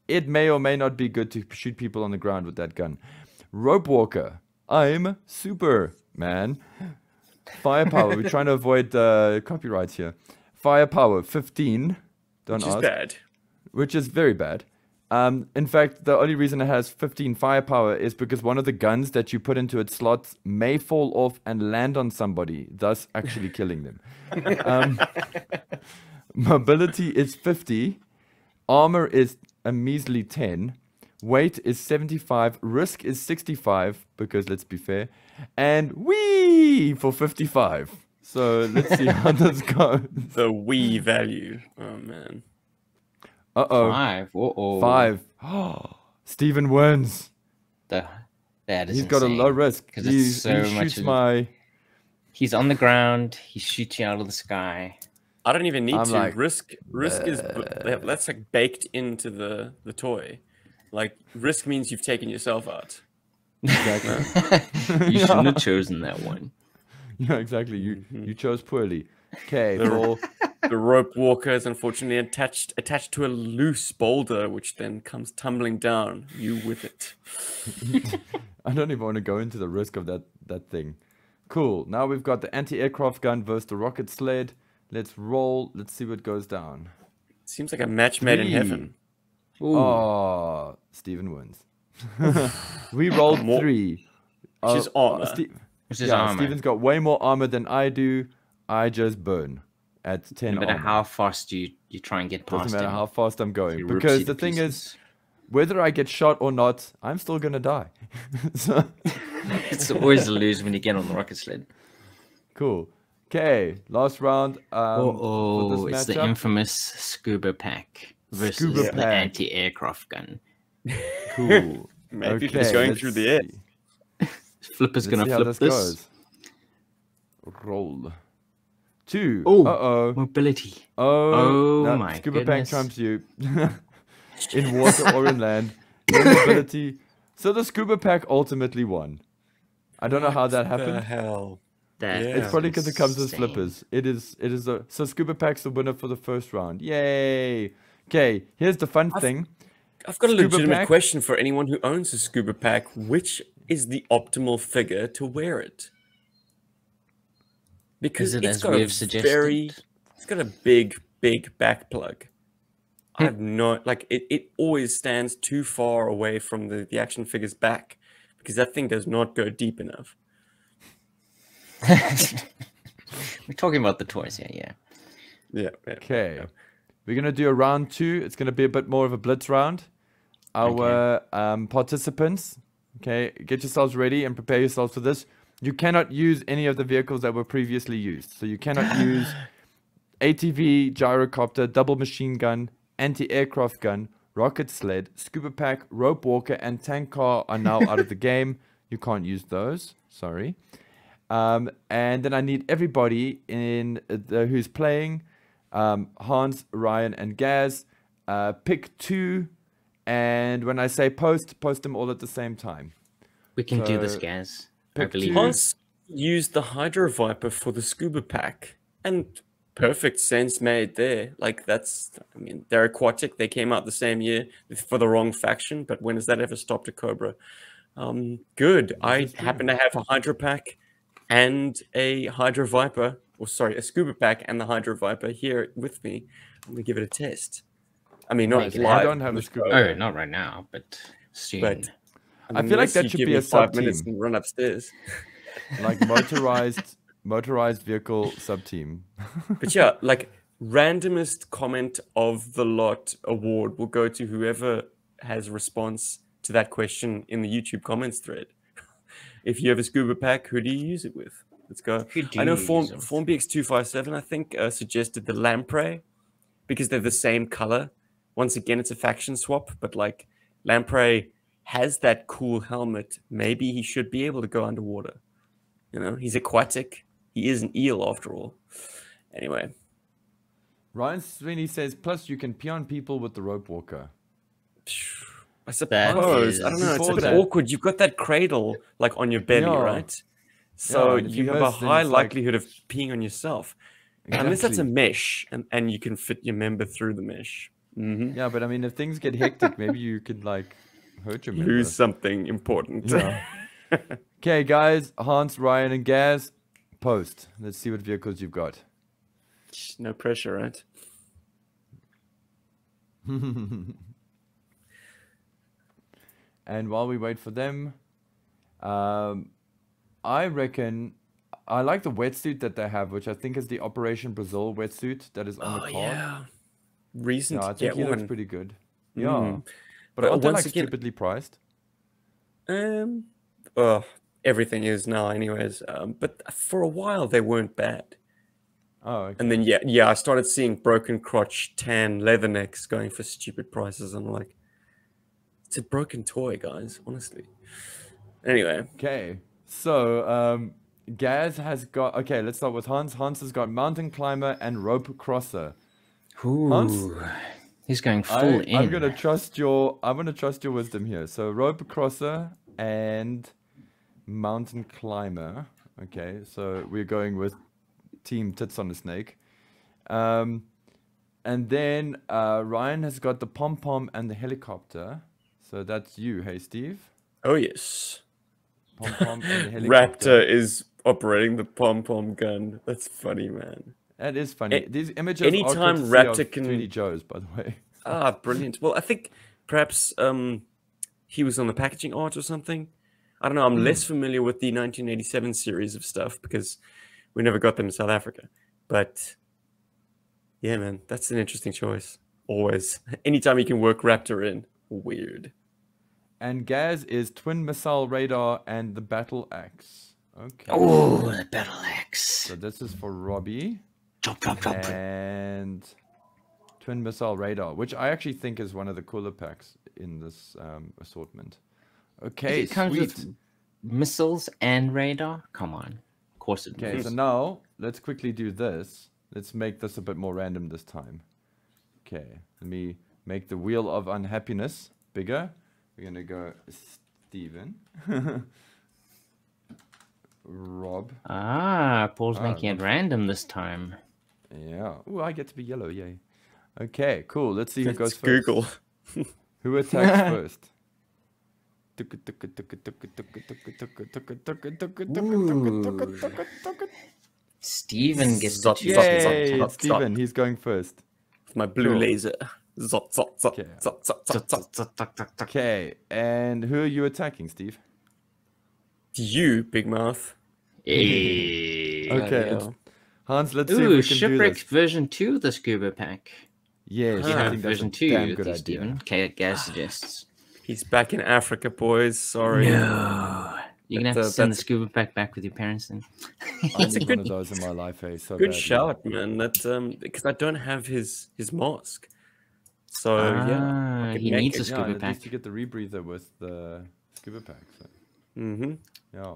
It may or may not be good to shoot people on the ground with that gun. Rope walker. I'm super, man. Firepower. We're trying to avoid copyrights here. Firepower 15. Don't Which is ask. bad. Which is very bad. In fact, the only reason it has 15 firepower is because one of the guns that you put into its slots may fall off and land on somebody, thus actually killing them. Mobility is 50. Armor is a measly 10. Weight is 75. Risk is 65, because let's be fair. And whee for 55. So let's see how this goes. The Wii value. Oh, man. Uh-oh. 5. Uh-oh. 5. Steven wins. That is He's got a low risk. Because it's so he much. shoots my... He's on the ground. He shoots you out of the sky. I don't even need I'm to. like, risk is that's like baked into the toy. Like, risk means you've taken yourself out. Exactly. You shouldn't have chosen that one. Yeah, exactly. You chose poorly. Okay, The rope walker is unfortunately attached to a loose boulder, which then comes tumbling down. You with it. I don't even want to go into the risk of that thing. Cool. Now we've got the anti-aircraft gun versus the rocket sled. Let's roll. Let's see what goes down. Seems like a match made in 3. heaven. Ooh. Oh, Steven wins. We rolled 3. Which is armor. Which is yeah, armor. Steven's got way more armor than I do. I just burn at 10 No matter armor. how fast you try and get past Doesn't matter him, how fast I'm he going. rips Because you the to thing is, pieces. whether I get shot or not, I'm still going to die. So, It's always a lose when you get on the rocket sled. cool. Okay, last round. Oh, for this it's the matchup. infamous Scuba Pack versus Scuba the Pack. anti-aircraft gun. Cool. Maybe Okay, it's going let's through the air. see. Flipper's Let's gonna see how flip this this. goes. Roll. 2. Oh, Uh-oh. mobility. Oh, Oh no, my Scuba Pack goodness. trumps you. In water or in land. No mobility. So the Scuba Pack ultimately won. I don't know how that What the happened. hell? That Yeah. It's is probably because it comes with insane. flippers. It is so Scuba Pack's the winner for the first round. Yay! Okay, here's the fun thing. I've got a Scuba legitimate Pack? question for anyone who owns a Scuba Pack. Which is the optimal figure to wear it? Because Is it it's as got we've a suggested? it's got a big back plug. I have no, like, it always stands too far away from the action figure's back because that thing does not go deep enough. We're talking about the toys here, yeah. Yeah. Okay, we're gonna do a round 2. It's gonna be a bit more of a blitz round. Our participants, okay, get yourselves ready and prepare yourselves for this. You cannot use any of the vehicles that were previously used. So you cannot use ATV, gyrocopter, double machine gun, anti-aircraft gun, rocket sled, scuba pack, rope walker, and tank car are now out of the game. You can't use those. Sorry. And then I need everybody in who's playing, Hans, Ryan, and Gaz. Pick 2, and when I say post them all at the same time. We can do this, So, guys. I pick believe two. you. Hans used the Hydro Viper for the Scuba Pack, and perfect sense made there. Like, that's, I mean, they're aquatic. They came out the same year for the wrong faction, but when has that ever stopped a Cobra? Good. I happen to have a Hydro Pack and a Hydro Viper, or sorry, a Scuba Pack and the Hydro Viper here with me. I'm gonna give it a test. I mean, not Make it live. I don't have on a the Scuba show, Oh, not right now, but soon. but I feel like unless that you should give be me a 5 minutes sub-team. and run upstairs. Like motorized vehicle sub-team. But yeah, like, randomest comment of the lot award will go to whoever has a response to that question in the YouTube comments thread. If you have a scuba pack, who do you use it with? Let's go. I know FormBX257, I think, suggested the lamprey because they're the same color. Once again, it's a faction swap, but like lamprey has that cool helmet. Maybe he should be able to go underwater. You know, he's aquatic. He is an eel after all. Anyway. Ryan Sweeney says, plus you can pee on people with the rope walker. I suppose. I don't know. It's a bit awkward. You've got that cradle like on your belly, right? So you have a high likelihood of peeing on yourself. Exactly. Unless that's a mesh and you can fit your member through the mesh. Mm-hmm. Yeah, but I mean, if things get hectic, maybe you could like hurt your member. Lose something important. Yeah. Okay, guys. Hans, Ryan, and Gaz, post. Let's see what vehicles you've got. No pressure, right? And while we wait for them, I reckon I like the wetsuit that they have, which I think is the Operation Brazil wetsuit that is on the card. Yeah. Recent. Yeah, I think he looks pretty good. Yeah. Mm. But aren't they like stupidly priced? Everything is now anyways. But for a while they weren't bad. Oh, okay. And then yeah, I started seeing broken crotch tan leather necks going for stupid prices. I'm like, it's a broken toy, guys, honestly. Anyway. Okay. So Gaz has got, okay, let's start with Hans. Hans has got mountain climber and rope crosser. Ooh, Hans, he's going full in. I'm gonna trust your wisdom here. So rope crosser and mountain climber. Okay, so we're going with Team Tits on a Snake. And then Ryan has got the pom-pom and the helicopter. So that's you, hey Steve? Oh yes. Pom-pom and the helicopter. Raptor is operating the pom-pom gun. That's funny, man. That is funny. These images anytime are Raptor can 3D Joes, by the way. Ah, brilliant. Well, I think perhaps he was on the packaging art or something. I don't know. I'm less familiar with the 1987 series of stuff because we never got them in South Africa. But yeah, man, that's an interesting choice. Always. Anytime you can work Raptor in. Weird. And Gaz is twin missile radar and the battle axe. Okay. Oh, the battle axe. So this is for Robbie. Chop. And twin missile radar, which I actually think is one of the cooler packs in this assortment. Okay, it comes with missiles and radar. Come on, of course it does. Okay, so now let's quickly do this. Let's make this a bit more random this time. Okay, let me make the wheel of unhappiness bigger. We're gonna go Steven. Rob. Paul's making it random this time. Yeah. Oh, I get to be yellow. Yay. Okay, cool. Let's see who goes first. Google. Who attacks first? Steven gets the Yay, Steven, he's going first. My blue laser. Zot, zot, zot, Okay. zot, zot, zot, zot. Okay, and who are you attacking, Steve? You, big mouth. Hey. Okay, Hans, let's see if Ooh, we can Shipwreck do this. version 2 of the Scuba Pack. Yes, You I have think that's a version 2, damn good idea. Steven. Okay, Gaz suggests. He's back in Africa, boys. Sorry. No. You're going to have to send the Scuba Pack back with your parents then. I need one of those in my life, hey, so Good badly. shout, man. That because I don't have his mask. So yeah, I could he make needs it. a Scuba Yeah, at Pack. least you get the rebreather with the Scuba Pack. So. Mm-hmm. Yeah.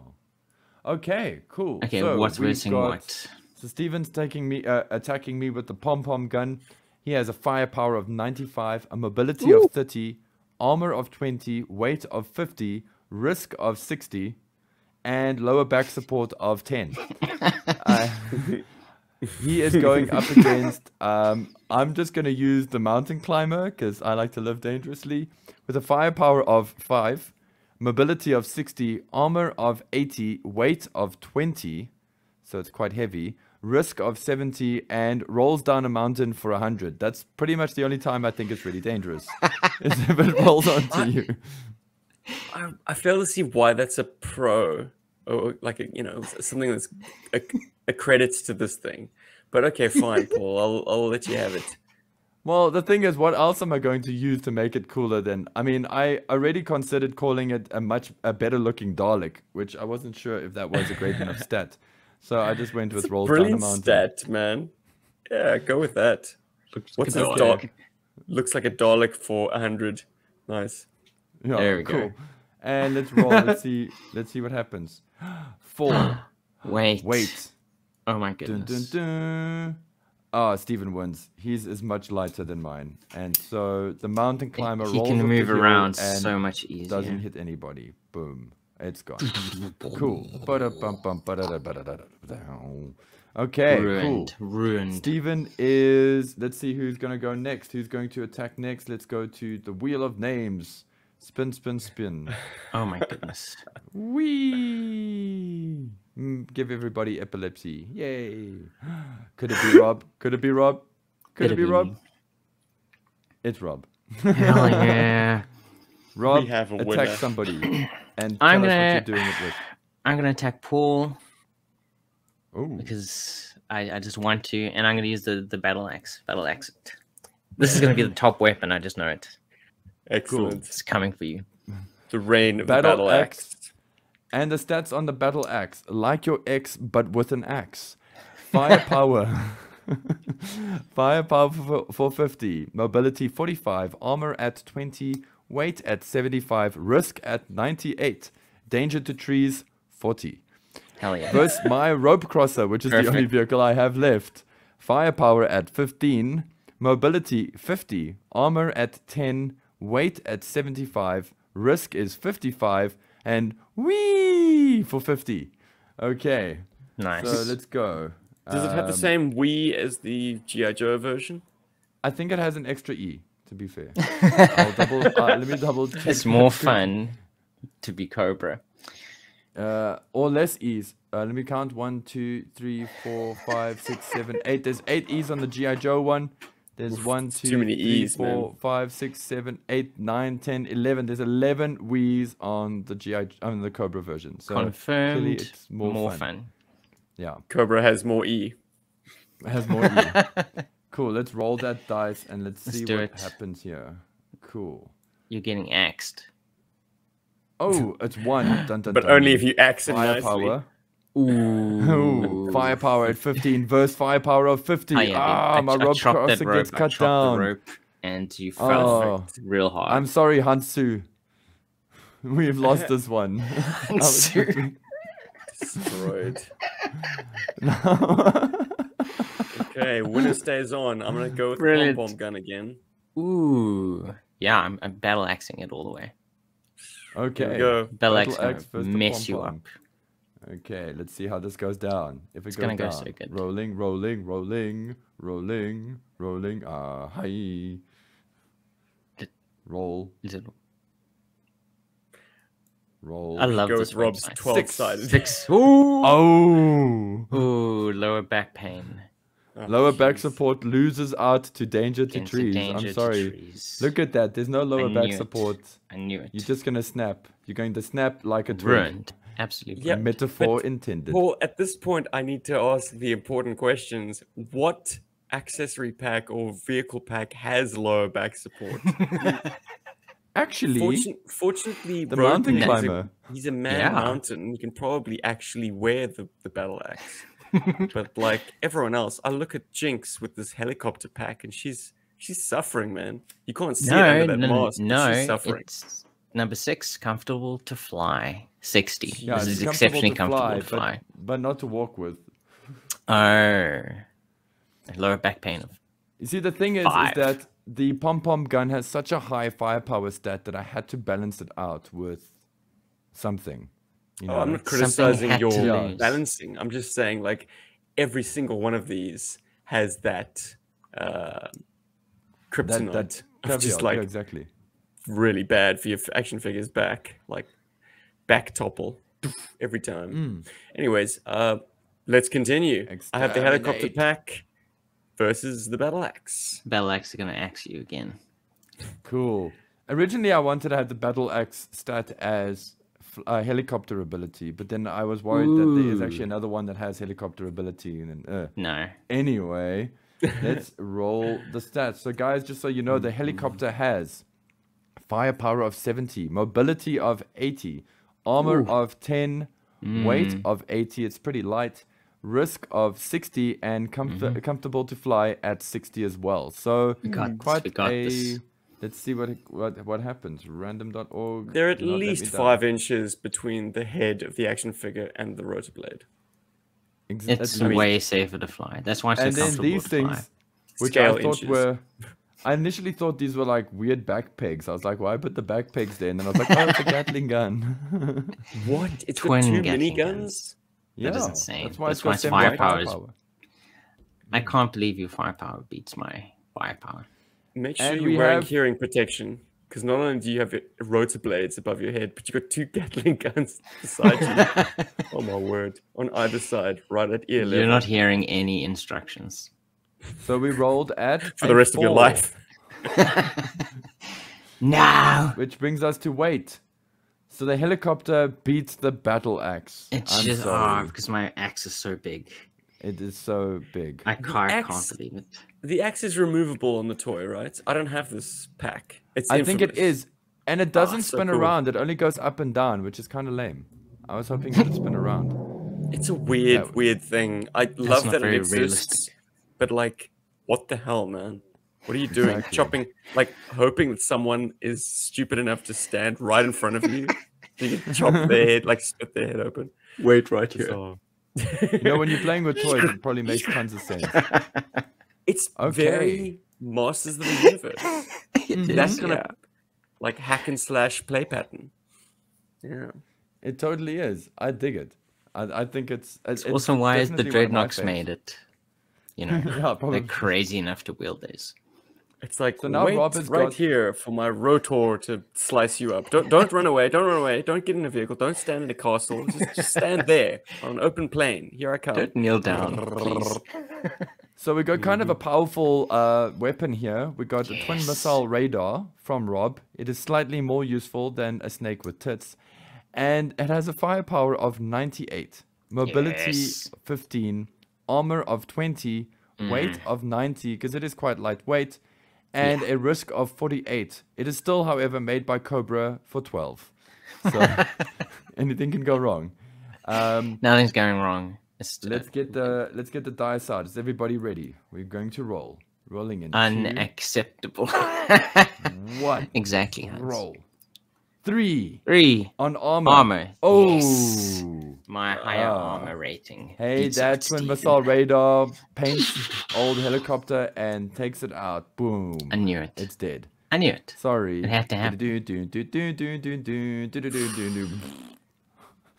Okay, cool. Okay, so what's we've versing got- what? So Steven's attacking me with the pom-pom gun. He has a firepower of 95, a mobility of 30, armor of 20, weight of 50, risk of 60, and lower back support of 10. He is going up against... I'm just going to use the mountain climber because I like to live dangerously. With a firepower of 5, mobility of 60, armor of 80, weight of 20, so it's quite heavy, risk of 70, and rolls down a mountain for 100. That's pretty much the only time I think it's really dangerous. Is if it rolls onto you. I fail to see why that's a pro, or like something that's a credit to this thing. But okay, fine, Paul. I'll let you have it. Well, the thing is, what else am I going to use to make it cooler than... I mean, I already considered calling it a better looking Dalek, which I wasn't sure if that was a great enough stat. So I just went with rolls down a Brilliant mountain. stat, man. Yeah, go with that. What's this Dalek. Dalek? Looks like a Dalek for 100. Nice. Yeah, There we cool. go. And let's roll. Let's see what happens. 4. Wait. Oh my Dun, goodness. dun, dun. Oh, Stephen wins. His is much lighter than mine. And so the mountain climber He rolls can up the move hill around and so much easier. doesn't hit anybody. Boom. It's gone. Cool. Okay, Ruined. cool. Ruined. Stephen is... Let's see who's going to go next. Who's going to attack next? Let's go to the Wheel of Names. Spin, spin, spin. Oh my goodness. Whee! Give everybody epilepsy. Yay. Could it be Rob? Could it be Rob? Could it be Rob? It's Rob. Hell yeah. Rob, We have a attack winner. somebody. And I'm tell us gonna- what you're doing it with. I'm gonna attack Paul Oh, because I just want to, and I'm gonna use the battle axe. Battle axe. This is gonna be the top weapon. I just know it. Excellent. It's coming for you. The reign of the Battle battle axe. and the stats on the battle axe, like your ex, but with an axe. Firepower. Firepower for 50, mobility 45, armor at 20, weight at 75, risk at 98, danger to trees 40. Hell yeah. Versus my rope crosser, which is the only Perfect. vehicle I have left. Firepower at 15, mobility 50, armor at 10, weight at 75, risk is 55, and whee for 50. Okay, Nice. so let's go. Does it have the same Wii as the GI Joe version? I think it has an extra E, to be fair. Let me double check. It's more fun to be Cobra. Or less E's. Let me count. 1, 2, 3, 4, 5, 6, 7, 8. There's 8 E's on the GI Joe one. There's 1, 2, too many 3, E's, 4, man. 5, 6, 7, 8, 9, 10, 11. There's 11 Wii's on the on the Cobra version. So clearly Confirmed. it's more fun. Yeah, Cobra has more E. it has more E. Cool. Let's roll that dice and let's see do what it. happens here. Cool. You're getting axed. Oh, it's 1. Dun, dun, But dun. only if you axe it nicely. Firepower. Ooh. Oh, firepower at 15 versus firepower of 50. Oh, yeah, Ah, dude. my rope chopped that crosser rope, gets I cut chopped the down. rope and you fell Oh, real hard. I'm sorry, Hansu. We've lost this one. I was Hansu. Destroyed. Okay, winner stays on. I'm gonna go with Brilliant. pom-pom gun again. Ooh. Yeah, I'm battle axing it all the way. Okay. Here we go. Battle axe Battle gonna axe versus the mess you pom-pom. up. Okay, let's see how this goes down. If it It's goes gonna go down. so good. Rolling, rolling, rolling, rolling, rolling. Ah, hi. Did- Roll, Is it- roll. I love Go this with Rob's website. 12-sided. 6. Ooh. Oh! Ooh, lower back pain. Oh, Lower back jeez. support loses out to danger to Into trees. danger I'm to sorry. trees. Look at that. There's no lower back knew it. support. I knew it. You're just gonna snap. You're going to snap like a twig. ruined. Absolutely. Yeah, ruined. Metaphor but- intended. Paul, at this point, I need to ask the important questions. What accessory pack or vehicle pack has lower back support? Actually, Fortunately, the Rogan mountain is a- climber. he's a man Yeah. mountain. He can probably actually wear the battle axe. But like everyone else, I look at Jinx with this helicopter pack, and she's suffering, man. You can't see it under that mask. but she's suffering. It's number 6, comfortable to fly. 60. yeah, This it's is comfortable exceptionally to comfortable fly, to fly. but not to walk with. Oh. Lower back pain. You see, the thing is 5. that the pom-pom gun has such a high firepower stat that I had to balance it out with something. You know? Oh, I'm not Something criticizing had to your lose. balancing. I'm just saying, like, every single one of these has that kryptonite. that of caveat, just like yeah, exactly. really bad for your action figures back, like back topple every time. Anyways, let's continue. I have the helicopter Exterminate. pack versus the battle axe. Battle axe is going to axe you again. Cool. Originally, I wanted to have the battle axe stat as helicopter ability, but then I was worried that there is actually Ooh. another one that has helicopter ability. And then, No. anyway, Let's roll the stats. So, guys, just so you know, the helicopter has firepower of 70, mobility of 80, armor of 10, weight of 80. It's pretty light. Risk of 60 and comfortable to fly at 60 as well. So We got a. this. Let's see what happens. Random.org. They're at do not let me least down. 5 inches between the head of the action figure and the rotor blade. It's way safer to fly. That's why it's so And then comfortable these to fly. things, which Scale I thought inches. were. I initially thought these were like weird back pegs. I was like, why put the back pegs there? And then I was like, oh, it's a Gatling gun. What? It's got Twin 2 Gatling miniguns? Yeah, That is insane. That's why That's it's why got its 70 firepower is- firepower. I can't believe your firepower beats my firepower. Make sure And you're we wearing have- hearing protection. Because not only do you have rotor blades above your head, but you've got 2 Gatling guns beside you. Oh my word. On either side, right at ear level. You're not hearing any instructions. So we rolled at for the rest of your 4, life. No! which brings us to weight. So the helicopter beats the battle axe. It's I'm just sorry. because my axe is so big. It is so big. I can't axe- believe it. The axe is removable on the toy, right? I don't have this pack. It's I think it infamous. is, and it doesn't so spin cool. around. It only goes up and down, which is kind of lame. I was hoping it would spin around. It's a weird, That- weird thing. I love not that it very exists, realistic. but like, what the hell, man? What are you doing? Exactly. Chopping, like, hoping that someone is stupid enough to stand right in front of you, so you can chop their head, like, split their head open. Wait right here. You know, when you're playing with toys, it probably makes tons of sense. It's Okay. very Masters of the Universe. That's kind yeah. of like hack and slash play pattern. Yeah. It totally is. I dig it. I think it's Also, why is the definitely one of my dreadnoughts faves. made it? You know, Yeah, probably. they're crazy enough to wield these. It's like, So now wait Rob has right got- here for my rotor to slice you up. Don't run away. Don't run away. Don't get in a vehicle. Don't stand in a castle. Just stand there on an open plain. Here I come. Don't kneel down, please. So we got kind of a powerful weapon here. We got a twin Yes. missile radar from Rob. It is slightly more useful than a snake with tits. And it has a firepower of 98, mobility Yes. 15, armor of 20, weight of 90, because it is quite lightweight, and a risk of 48. It is still, however, made by Cobra for 12. So anything can go wrong. Nothing's going wrong. It's Let's get the dice out. Is everybody ready? We're going to roll. Rolling in. 2, unacceptable. 1. Exactly. Hans. Roll. 3 3. on armor. Armor. Oh. Yes. My higher Ah. armor rating. Hey, beats that out twin Steve. missile radar paints old helicopter and takes it out. Boom. I knew it. It's dead. I knew it. Sorry. It had to happen.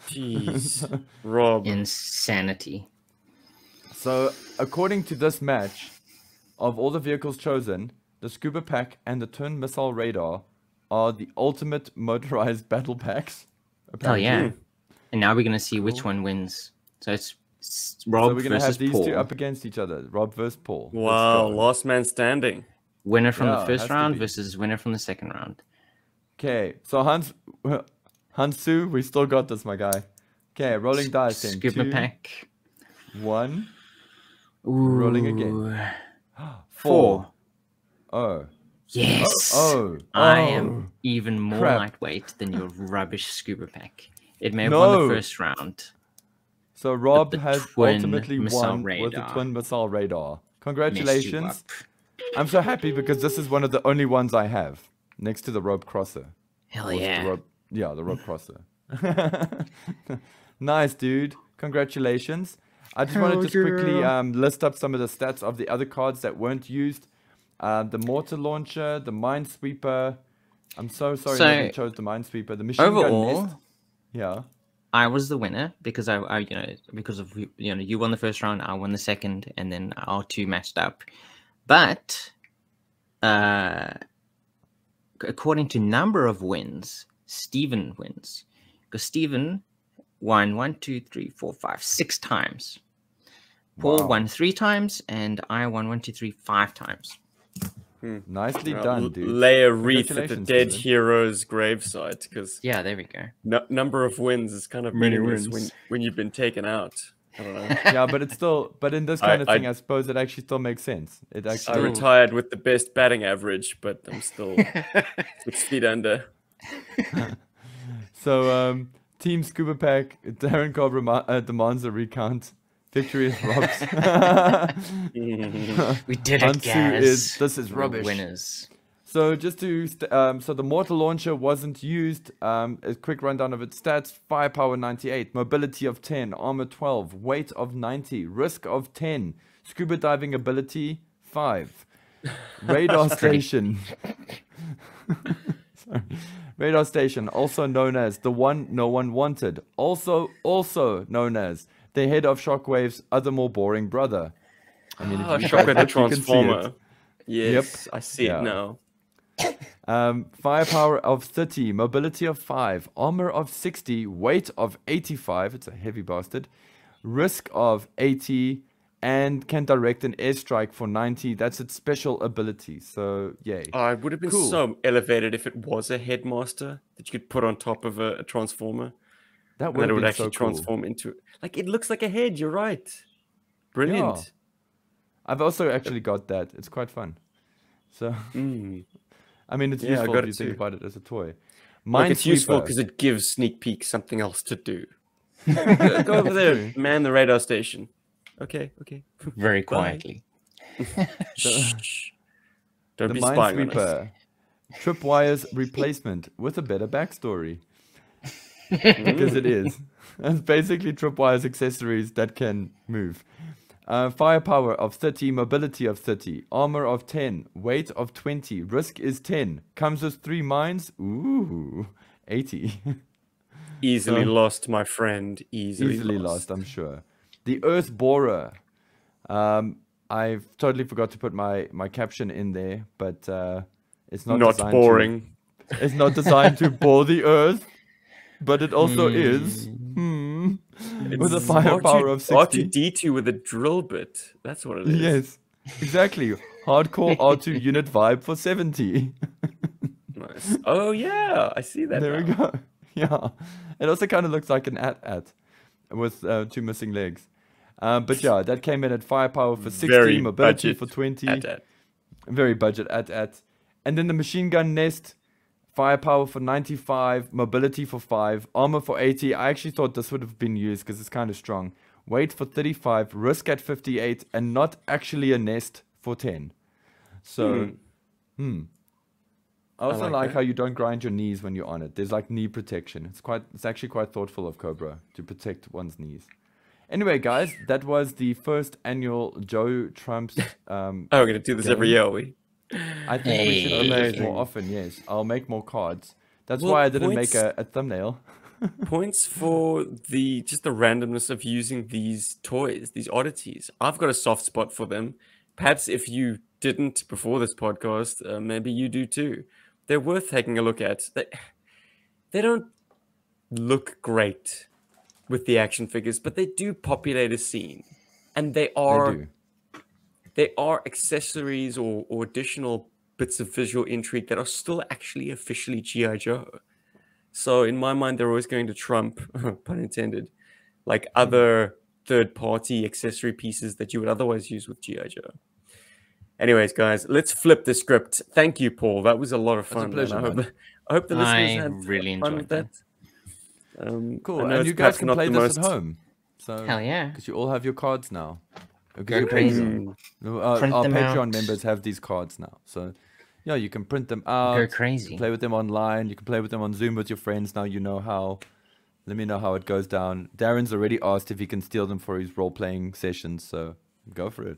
Jeez. Rob. Insanity. So, according to this match, of all the vehicles chosen, the Scuba Pack and the twin missile radar are the ultimate motorized battle packs. Oh yeah. apparently. And now we're gonna see which one wins. So it's Rob So we're gonna versus have these Paul. two up against each other. Rob versus Paul. Let's Wow. go. Last man standing. Winner from Yeah, the it first has to round be. versus winner from the second round. Okay, so Hansu, we still got this, my guy. Okay, rolling dice in. Scuba 2, Pack. 1, Ooh. rolling again. 4. Oh. Yes. Oh. I oh. am even more Crap. lightweight than your rubbish Scuba Pack. It may have won No. the first round. So Rob the has twin ultimately missile won with the radar. twin missile radar. Messed you Congratulations. up. I'm so happy because this is one of the only ones I have next to the rope crosser. Hell Or it's yeah. The rope, yeah, the rope crosser. Nice, dude. Congratulations. I just wanted to just quickly list up some of the stats of the other cards that weren't used. The mortar launcher, the minesweeper. I'm so sorry So, nobody chose the minesweeper. The machine gun Overall, nest. Yeah. I was the winner because I you know, because of you won the first round, I won the second, and then our two matched up. But according to number of wins, Steven wins because Steven won 1, 2, 3, 4, 5, 6 times. Paul Wow. won 3 times, and I won 1, 2, 3, 5 times. Nicely done, dude. Lay a wreath at the Congratulations, dead Steven. hero's gravesite because Yeah, there we go. number of wins is kind of Many meaningless wins. when you've been taken out. I don't know. Yeah, but it's still, but in this kind of thing, I suppose it actually still makes sense. It I actually, retired with the best batting average, but I'm still 6 feet under. so, Team Scuba Pack, Darren Cobb demands a recount. Victory is Rob's. We did it, guys. This is rubbish. Winners. So just to, so the mortar launcher wasn't used. A quick rundown of its stats: firepower 98, mobility of 10, armor 12, weight of 90, risk of 10, scuba diving ability 5, radar station. Sorry. Radar station, also known as the one no one wanted, also known as the head of Shockwave's other more boring brother. I mean, if you Shockwave the you can see it. Transformer. Yes, Yep. I see it now. Firepower of 30, mobility of 5, armor of 60, weight of 85, it's a heavy bastard, risk of 80, and can direct an airstrike for 90. That's its special ability, so yay. Oh, it would have been Cool. so elevated if it was a headmaster that you could put on top of a transformer. That And would then it have would been actually so cool. transform into... Like, it looks like a head, you're right. Brilliant. Yeah. I've also actually got that. It's quite fun. So, I mean, it's Yeah, I useful got if you it think too. about it as a toy. Like, it's useful Minesweeper. because it gives sneak peeks something else to do. Go over there, man the radar station. Okay. Very Bye. quietly. Shh. Don't The be spying on us. Minesweeper. Tripwire's replacement with a better backstory. Because it is. It's basically Tripwire's accessories that can move. Firepower of 30, mobility of 30, armor of 10, weight of 20, risk is 10, comes with 3 mines, ooh, 80. Easily lost, my friend. Easily lost, I'm sure. The Earth Borer. I've totally forgot to put my caption in there, but it's not designed boring. It's not designed to bore the Earth, but it also is. With a firepower of 60. R2D2 with a drill bit. That's what it is. Yes, exactly. Hardcore R2 unit vibe for 70. Nice. Oh, yeah. I see that There now. we go. Yeah. It also kind of looks like an at with 2 missing legs. But yeah, that came in at firepower for 60, Very mobility budget for 20. at. Very budget at. And then the machine gun nest, firepower for 95, mobility for 5, armor for 80. I actually thought this would have been used because it's kind of strong. Weight for 35, risk at 58, and not actually a nest for 10. So, I also like that. how you don't grind your knees when you're on it. There's like knee protection. It's actually quite thoughtful of Cobra to protect one's knees. Anyway, guys, that was the first annual Joe Trump's. Oh, we're going to do this every year, are we? I think we should do this Amazing. more often, yes. I'll make more cards. That's Well, why I didn't make points- a thumbnail. Points for just the randomness of using these toys, these oddities. I've got a soft spot for them. Perhaps if you didn't before this podcast, maybe you do too. They're worth taking a look at. They don't look great with the action figures, but they do populate a scene. And they are accessories or additional bits of visual intrigue that are still actually officially GI Joe. So in my mind, they're always going to trump, pun intended, like other third-party accessory pieces that you would otherwise use with GI Joe. Anyways, guys, let's flip the script. Thank you, Paul. That was a lot of fun. pleasure, man. man. I hope the listeners I had really fun enjoyed with that. Cool. I know And it's you guys perhaps can not play the this at most- home. So, Hell yeah. Because you all have your cards now. Go crazy. Our Print them Patreon out. members have these cards now. So, yeah, you can print them out. Go You crazy. can play with them online. You can play with them on Zoom with your friends. Now you know how. Let me know how it goes down. Darren's already asked if he can steal them for his role-playing sessions, so go for it.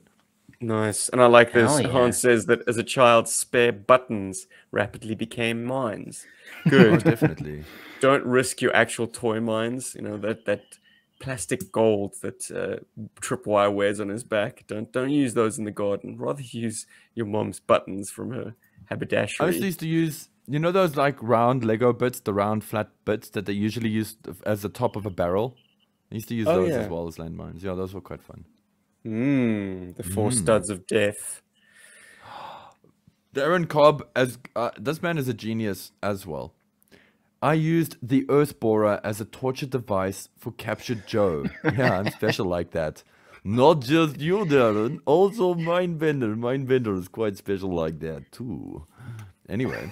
Nice. And I like this. Hell yeah. Hans says that as a child, spare buttons rapidly became mines. Oh, Good. definitely. Don't risk your actual toy mines. You know, that plastic gold that Tripwire wears on his back. Don't use those in the garden. Rather use your mom's buttons from her haberdashery. I used to use, you know those like round Lego bits, the round flat bits that they usually use as the top of a barrel? I used to use those as well as landmines. Yeah, those were quite fun. The 4 studs of death. Darren Cobb, as this man is a genius as well. I used the Earth Borer as a torture device for Captured Joe. Yeah, I'm special like that. Not just you, Darren. Also Mindbender. Mindbender is quite special like that, too. Anyway.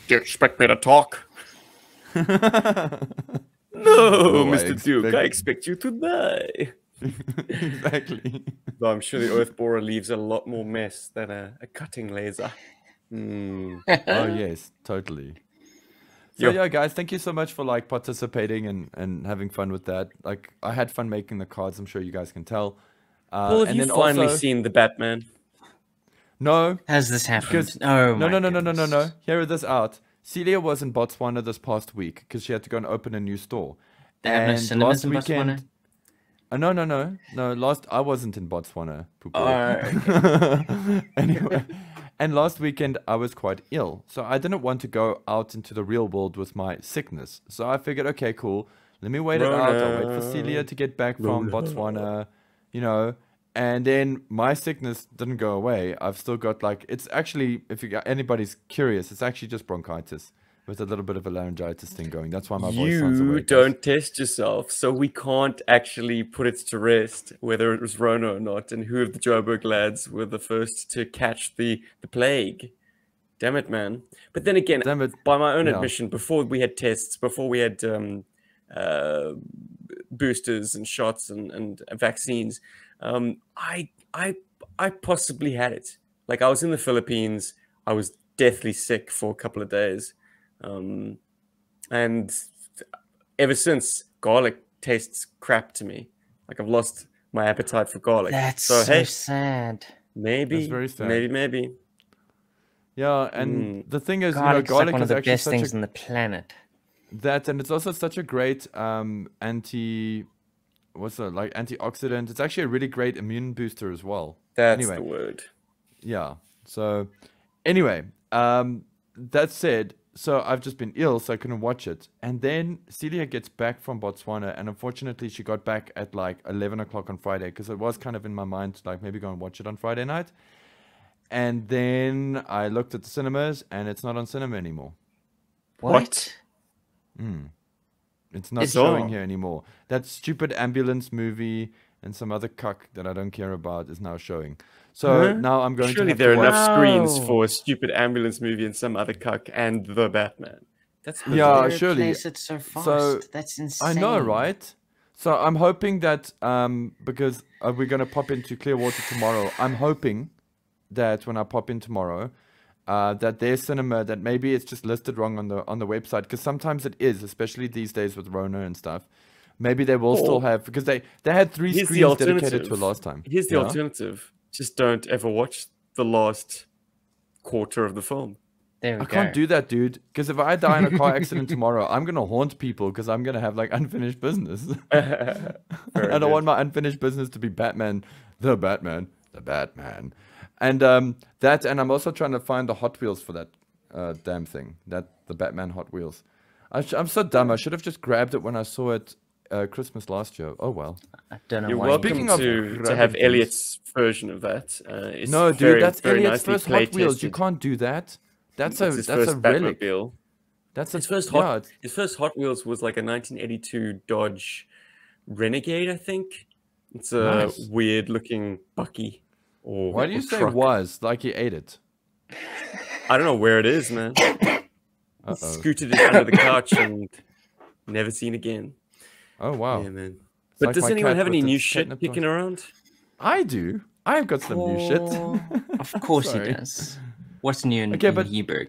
Do you expect me to talk? No, Mr. Duke, I expect you to die. Exactly. Though I'm sure the Earth Borer leaves a lot more mess than a cutting laser. Oh, yes, totally. So yeah, guys, thank you so much for like participating and having fun with that. Like, I had fun making the cards. I'm sure you guys can tell. Well, have and you then finally also, seen the Batman? no, Has this happened? because Oh no, my no. goodness. Hear this out. Celia was in Botswana this past week because she had to go and open a new store. They have no And cinemas last in weekend, Botswana? no. Last I wasn't in Botswana. Oh, Anyway, and last weekend I was quite ill, so I didn't want to go out into the real world with my sickness. So I figured, okay, cool. Let me wait it out. I'll wait for Celia to get back from Botswana, you know. And then my sickness didn't go away. I've still got like, it's actually, if you got anybody's curious, it's actually just bronchitis with a little bit of a laryngitis thing going. That's why my voice sounds the way You it does. don't test yourself, so we can't actually put it to rest whether it was Rona or not, and who of the Joburg lads were the first to catch the plague. Damn it, man. But then again, Damn it. by my own Yeah. admission, before we had tests, before we had boosters and shots and vaccines, I possibly had it. Like, I was in the Philippines, I was deathly sick for a couple of days. And ever since, garlic tastes crap to me. Like, I've lost my appetite for garlic. that's so so hey, sad. maybe, That's very sad. maybe. Yeah, and the thing is, Garlic's garlic like one of is the actually best such things a on the planet. that, and it's also such a great antioxidant. It's actually a really great immune booster as well. That's Anyway. the word. Yeah. So, anyway, that said, so I've just been ill, so I couldn't watch it. And then Celia gets back from Botswana, and unfortunately, she got back at like 11 o'clock on Friday, because it was kind of in my mind to like maybe go and watch it on Friday night. And then I looked at the cinemas, and it's not on cinema anymore. What? It's not Bizarre. showing here anymore. That stupid ambulance movie and some other cuck that I don't care about is now showing. So now I'm going Surely to have there are to watch. enough screens Wow. for a stupid ambulance movie and some other cuck and the Batman. That's Yeah, bizarre. They surely. replace it so fast. So, That's insane. I know, right? So I'm hoping that because we're going to pop into Clearwater tomorrow, I'm hoping that when I pop in tomorrow, that their cinema, that maybe it's just listed wrong on the website, because sometimes it is, especially these days with Rona and stuff. Maybe they will still have, because they had 3 Here's the screens dedicated to alternative. last time. Here's the Yeah? alternative. Just don't ever watch the last quarter of the film. There we I go. can't do that, dude. Because if I die in a car accident tomorrow, I'm gonna haunt people because I'm gonna have like unfinished business. I don't want my unfinished business to be Batman, the Batman, and that. And I'm also trying to find the Hot Wheels for that damn thing. That the Batman Hot Wheels. I'm so dumb. I should have just grabbed it when I saw it Christmas last year. Oh well. I don't know You're why. welcome Speaking of to grabbing have things. Elliot's version of that. It's No, dude, very, that's very Elliot's nicely first Hot Wheels. You play-tested. can't do that. That's It's his a first relic. Batmobile. That's a His first yeah, Hot it's- his first Hot Wheels was like a 1982 Dodge Renegade, I think. It's a Nice. weird looking Bucky. Or Why do you or say truck. was like he ate it? I don't know where it is, man. Uh-oh. Scooted it under the couch and never seen again. Oh wow. Yeah, man. It's But like does my anyone cat have with any its new shit catnip kicking toys. around? I do. I've got some new shit. Of course he Sorry. does. What's new in, Okay, in but- Joburg?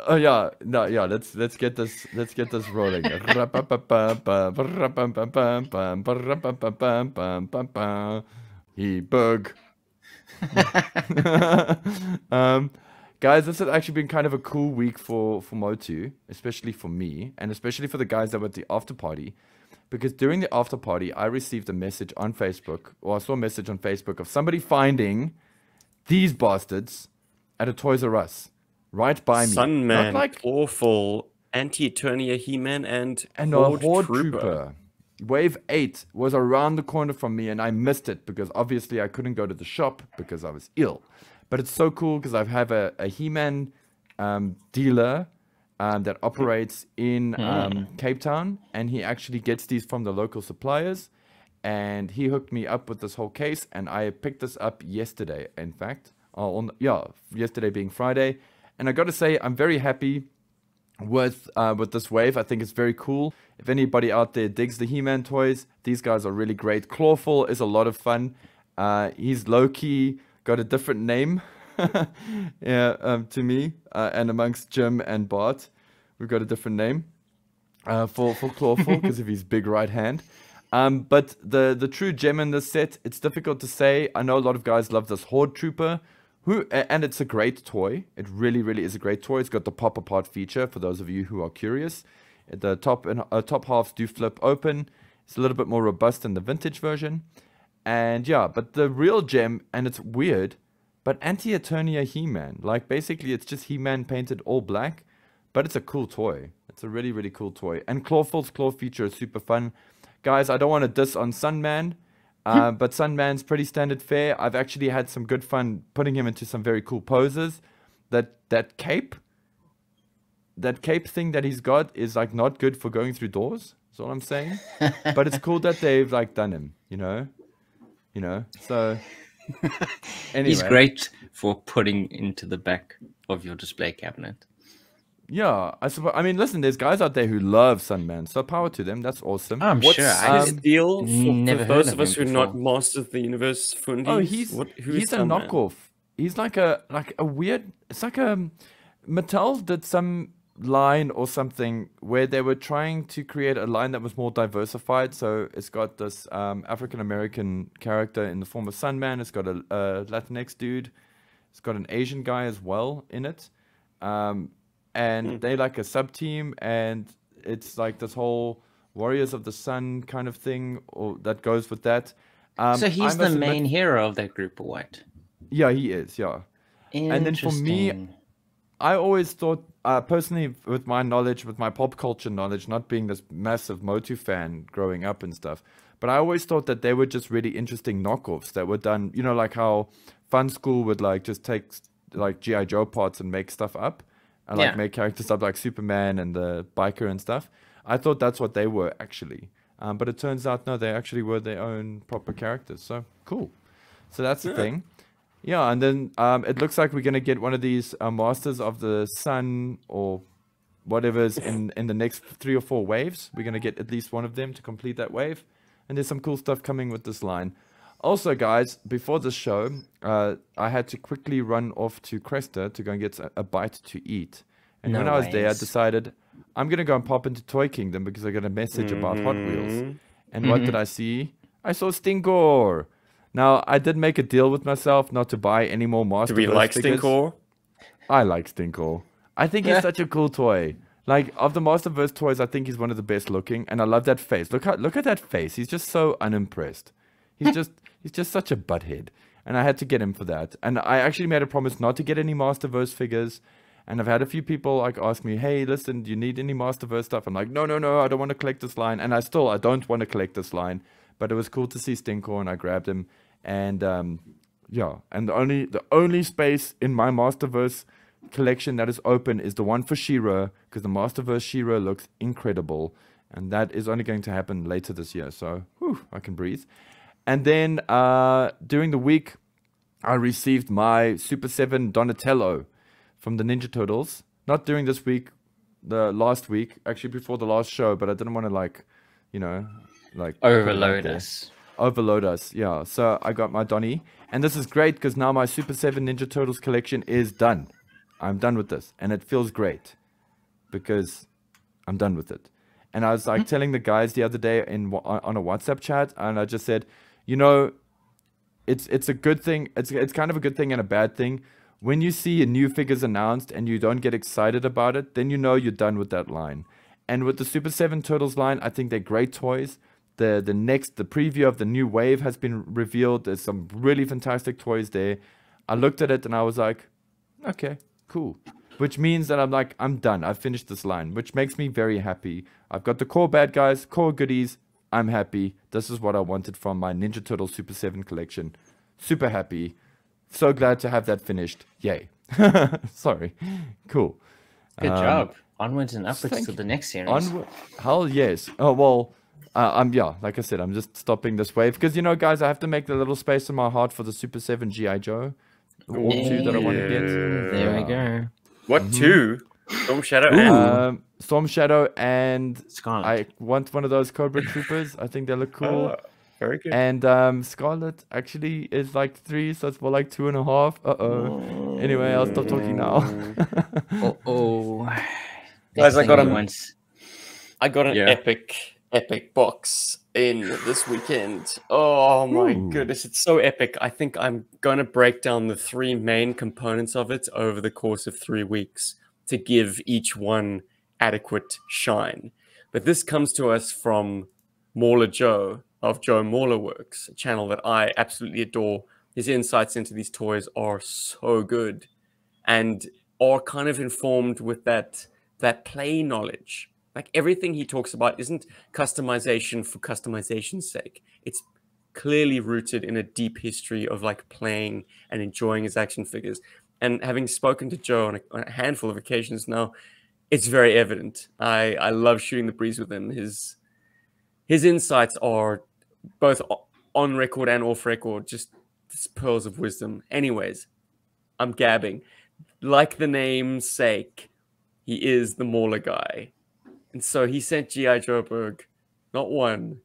Oh yeah, no, yeah. Let's get this rolling. Joburg. Guys, this has actually been kind of a cool week for Motu, especially for me, and especially for the guys that were at the after party. Because during the after party, I received a message on Facebook, or I saw a message on Facebook of somebody finding these bastards at a Toys R Us right by me. Sunman, Not like Awful, Anti-Eternia, He-Man, and a Horde Horde Trooper. Trooper. Wave 8 was around the corner from me, and I missed it because obviously I couldn't go to the shop because I was ill. But it's so cool because I have a He-Man dealer that operates in Cape Town, and he actually gets these from the local suppliers. And he hooked me up with this whole case, and I picked this up yesterday, in fact. Yesterday being Friday. And I got to say, I'm very happy with this wave. I think it's very cool. If anybody out there digs the He-Man toys, these guys are really great. Clawful is a lot of fun. He's low-key got a different name to me, and amongst Jim and Bart, we've got a different name for Clawful because of his big right hand. But the true gem in this set, it's difficult to say. I know a lot of guys love this Horde Trooper, and it's a great toy. It really, really is a great toy. It's got the pop apart feature for those of you who are curious. The top halves do flip open. It's a little bit more robust than the vintage version. And yeah, but the real gem, and it's weird, but Anti-Eternia He-Man. Like basically it's just He-Man painted all black, but it's a cool toy. It's a really, really cool toy. And Clawful's claw feature is super fun. Guys, I don't want to diss on Sunman, but Sunman's pretty standard fare. I've actually had some good fun putting him into some very cool poses. That cape thing that he's got is like not good for going through doors. That's all I'm saying. But it's cool that they've like done him, you know. So anyway, he's great for putting into the back of your display cabinet. Yeah, I suppose. I mean, listen, there's guys out there who love Sunman, so power to them. That's awesome. I'm What's sure. his deal never for those heard of of us him who are not before. masters of the universe fundies? Oh, he's who's a knockoff. He's like a weird. It's like a Mattel did some line or something where they were trying to create a line that was more diversified. So it's got this African American character in the form of Sunman. It's got a Latinx dude. It's got an Asian guy as well in it. And they like a sub team, and it's like this whole Warriors of the Sun kind of thing, or that goes with that. So he's the main hero of that group, or what? Yeah, he is. Yeah. And then for me, I always thought, personally, with my knowledge, with my pop culture knowledge, not being this massive Motu fan growing up and stuff, but I always thought that they were just really interesting knockoffs that were done, you know, like how Fun School would like just take like GI Joe parts and make stuff up. And like make characters up like Superman and the biker and stuff. I thought that's what they were actually. But it turns out, no, they actually were their own proper characters. So, cool. So that's the thing. Yeah, and then it looks like we're going to get one of these Masters of the Sun or whatever's in the next 3 or 4 waves. We're going to get at least one of them to complete that wave. And there's some cool stuff coming with this line. Also, guys, before the show, I had to quickly run off to Cresta to go and get a bite to eat. And when I was there, I decided I'm going to go and pop into Toy Kingdom because I got a message about Hot Wheels. And what did I see? I saw Stinkor. Now, I did make a deal with myself not to buy any more Masterverse Do we like figures. Stinkor? I like Stinkor. I think he's such a cool toy. Like, of the Masterverse toys, I think he's one of the best looking. And I love that face. Look at that face. He's just so unimpressed. He's just such a butthead. And I had to get him for that. And I actually made a promise not to get any Masterverse figures. And I've had a few people like ask me, hey, listen, do you need any Masterverse stuff? I'm like, no, I don't want to collect this line. And I don't want to collect this line. But it was cool to see Stinkor, and I grabbed him. And yeah, and the only space in my Masterverse collection that is open is the one for She-Ra, because the Masterverse She-Ra looks incredible. And that is only going to happen later this year. So, whew, I can breathe. And then during the week, I received my Super 7 Donatello from the Ninja Turtles. Not during this week, the last week, actually before the last show, but I didn't want to overload us. Yeah. So I got my Donnie. And this is great because now my Super 7 Ninja Turtles collection is done. I'm done with this. And it feels great because I'm done with it. And I was like telling the guys the other day on a WhatsApp chat, and I just said, you know, it's a good thing. It's kind of a good thing and a bad thing. When you see a new figures announced and you don't get excited about it, then you know you're done with that line. And with the Super 7 Turtles line, I think they're great toys. The preview of the new wave has been revealed. There's some really fantastic toys there. I looked at it and I was like, okay, cool. Which means that I'm done. I've finished this line, which makes me very happy. I've got the core bad guys, core goodies. I'm happy. This is what I wanted from my Ninja Turtle Super 7 collection. Super happy. So glad to have that finished. Yay. Sorry. Cool. Good job. Onwards and upwards thank to you. the next series. Hell yes. Oh well, yeah, like I said, I'm just stopping this wave because guys, I have to make the little space in my heart for the Super 7 GI Joe, or two that I want to get. There we go. What two? Storm Shadow and Storm Shadow and Scarlett. I want one of those Cobra Troopers. I think they look cool. very good. And Scarlett actually is like 3, so it's more like 2.5. Anyway, I'll stop talking now. Guys, I got an epic box in this weekend. Oh my goodness, it's so epic. I think I'm gonna break down the 3 main components of it over the course of 3 weeks to give each one adequate shine. But this comes to us from Mauler Joe of Joe Mauler Works, a channel that I absolutely adore. His insights into these toys are so good and are kind of informed with that play knowledge. Like everything he talks about isn't customization for customization's sake. It's clearly rooted in a deep history of like playing and enjoying his action figures. And having spoken to Joe on a handful of occasions now, it's very evident. I love shooting the breeze with him. His insights are both on record and off record, just pearls of wisdom. Anyways, I'm gabbing. Like the name's sake, he is the Mauler guy. And so he sent GI Joburg not 1,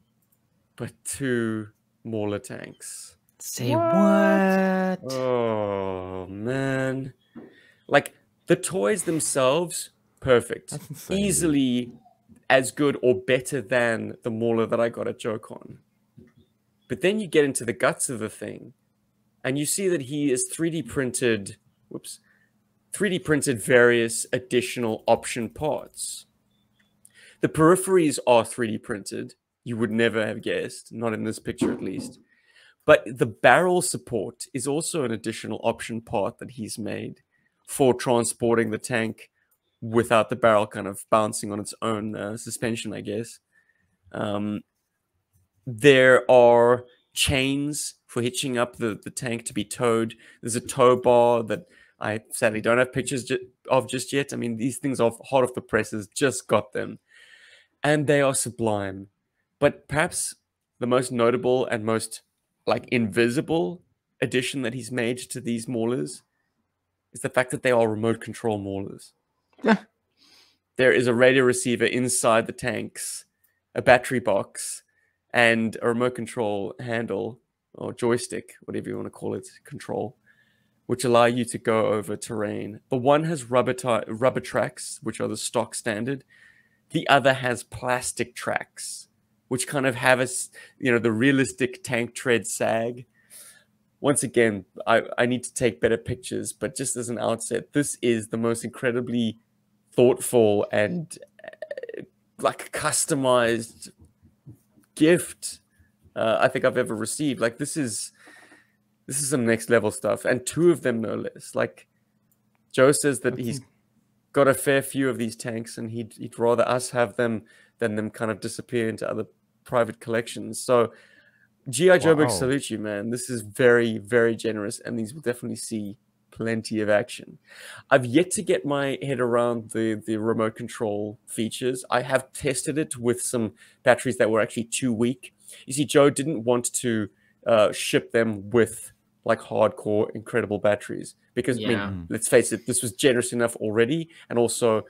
but 2 Mauler tanks. Say what? Oh, man. Like, the toys themselves, perfect. Easily as good or better than the Mauler that I got at JoeCon. But then you get into the guts of the thing, and you see that he is 3D printed various additional option parts. The peripheries are 3D printed. You would never have guessed, not in this picture at least. But the barrel support is also an additional option part that he's made for transporting the tank without the barrel kind of bouncing on its own suspension, I guess. There are chains for hitching up the tank to be towed. There's a tow bar that I sadly don't have pictures of just yet. I mean, these things are hot off the presses, just got them. And they are sublime. But perhaps the most notable and most like invisible addition that he's made to these Maulers is the fact that they are remote control Maulers. There is a radio receiver inside the tanks, a battery box, and a remote control handle or joystick, whatever you want to call it, control, which allow you to go over terrain. The one has rubber tracks, which are the stock standard. The other has plastic tracks, which kind of have the realistic tank tread sag. Once again, I need to take better pictures, but just as an outset, this is the most incredibly thoughtful and like customized gift I think I've ever received. Like this is some next level stuff, and 2 of them no less. Like Joe says that he's got a fair few of these tanks, and he'd rather us have them than them kind of disappear into other private collections. So GI Joburg salute you, man. This is very, very generous, and these will definitely see plenty of action. I've yet to get my head around the remote control features. I have tested it with some batteries that were actually too weak. You see, Joe didn't want to ship them with like hardcore incredible batteries because I mean, let's face it, this was generous enough already, and also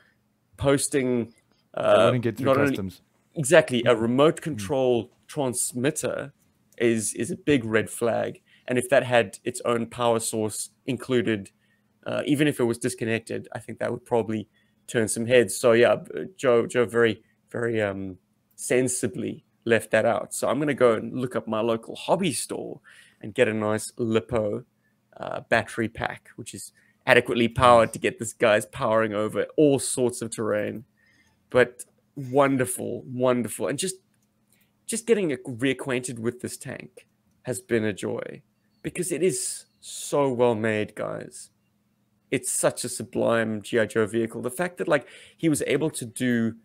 posting wouldn't get through customs. Exactly, a remote control transmitter is a big red flag. And if that had its own power source included, even if it was disconnected, I think that would probably turn some heads. So yeah, Joe very, very sensibly left that out. So I'm going to go and look up my local hobby store and get a nice Lipo battery pack, which is adequately powered to get this guy's powering over all sorts of terrain. But wonderful, wonderful. And just getting reacquainted with this tank has been a joy, because it is so well made, guys. It's such a sublime G.I. Joe vehicle. The fact that like he was able to do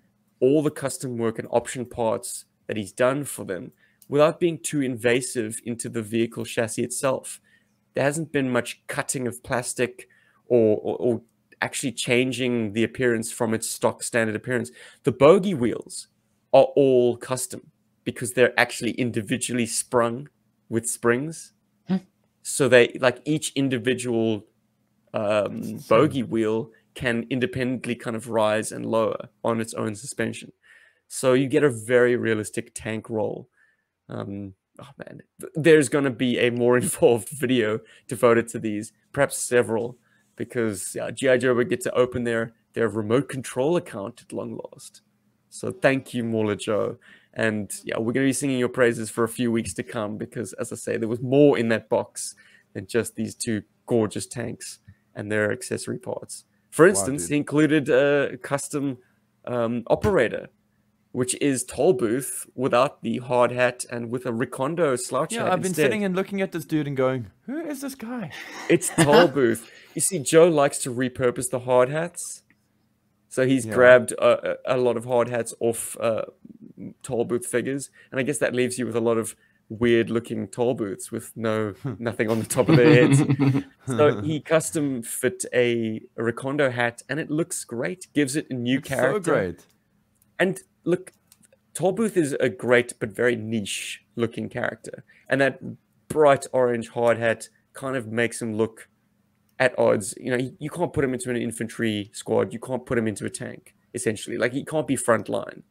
all the custom work and option parts that he's done for them without being too invasive into the vehicle chassis itself. There hasn't been much cutting of plastic or actually changing the appearance from its stock standard appearance. The bogey wheels are all custom because they're actually individually sprung with springs. So they like each individual bogey wheel can independently kind of rise and lower on its own suspension. So you get a very realistic tank roll. Oh man, there's going to be a more involved video devoted to these, perhaps several, because GI Joburg get to open their remote control account at long last. So thank you, Mauler Joe. And yeah, we're going to be singing your praises for a few weeks to come because, as I say, there was more in that box than just these two gorgeous tanks and their accessory parts. For instance, he included a custom operator, which is Toll Booth without the hard hat and with a Recondo slouch hat. Yeah, I've been instead. sitting and looking at this dude and going, who is this guy? It's Toll Booth. You see, Joe likes to repurpose the hard hats. So he's grabbed a lot of hard hats off Toll Booth figures. And I guess that leaves you with a lot of weird looking Toll Booths with nothing on the top of their heads. So he custom fit a Recondo hat and it looks great. Gives it a new character. So great. And look, Toll Booth is a great but very niche looking character. And that bright orange hard hat kind of makes him look at odds. You know, you can't put him into an infantry squad. You can't put him into a tank, essentially. Like, he can't be front line.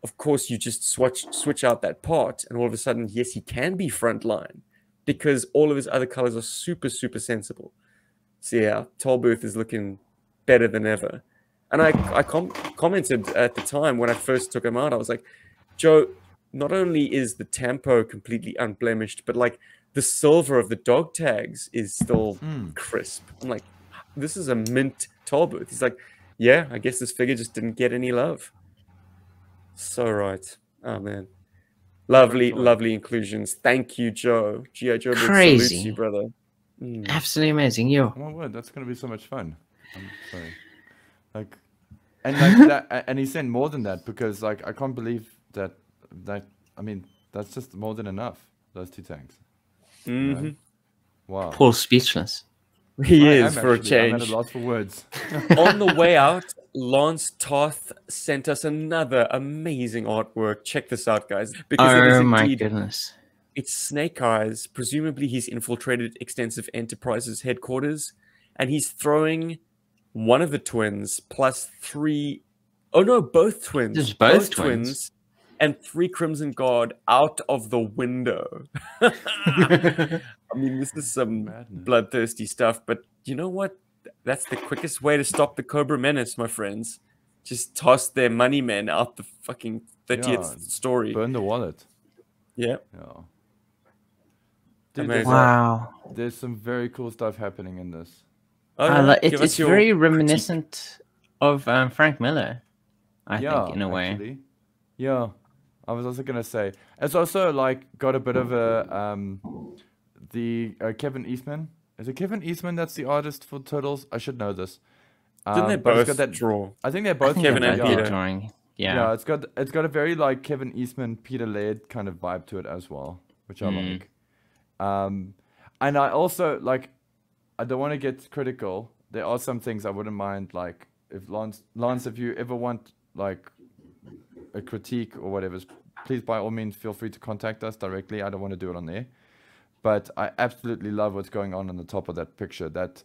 Of course, you just switch out that part, and all of a sudden, yes, he can be front line because all of his other colors are super, super sensible. So yeah, Toll Booth is looking better than ever. And I commented at the time when I first took him out, I was like, Joe, not only is the tempo completely unblemished, but like the silver of the dog tags is still crisp. I'm like, this is a mint Toll Booth. He's like, yeah, I guess this figure just didn't get any love. So right. Oh, man. Lovely, lovely inclusions. Thank you, Joe. GI Joburg salutes you, brother. Absolutely amazing. Yo. Oh my word, that's going to be so much fun. I'm sorry. Like, and like that, and he sent more than that because like I can't believe that I mean that's just more than enough. Those two tanks. You know? Wow. Paul's speechless. He is for a change. I'm at a loss for words. On the way out, Lance Toth sent us another amazing artwork. Check this out, guys. Because it is indeed, my goodness. It's Snake Eyes. Presumably he's infiltrated Extensive Enterprises headquarters and he's throwing one of the twins plus three. Oh no, both twins. There's both twins. And 3 Crimson Guard out of the window. I mean, this is some bloodthirsty stuff, but you know what? That's the quickest way to stop the Cobra Menace, my friends. Just toss their money men out the fucking 30th story. Burn the wallet. Yeah. Dude, wow. There's some very cool stuff happening in this. It's very reminiscent of Frank Miller, I think, in a way. Actually. Yeah. I was also gonna say it's also like got a bit of a the Kevin Eastman. Is it Kevin Eastman that's the artist for Turtles? I should know this. Didn't they both got that draw? I think they're both Kevin and Peter drawing. Yeah, it's got a very like Kevin Eastman, Peter Laird kind of vibe to it as well, which I like. And I also like. I don't want to get critical. There are some things I wouldn't mind, like if Lance, if you ever want like a critique or whatever, please by all means feel free to contact us directly. I don't want to do it on there, but I absolutely love what's going on the top of that picture. That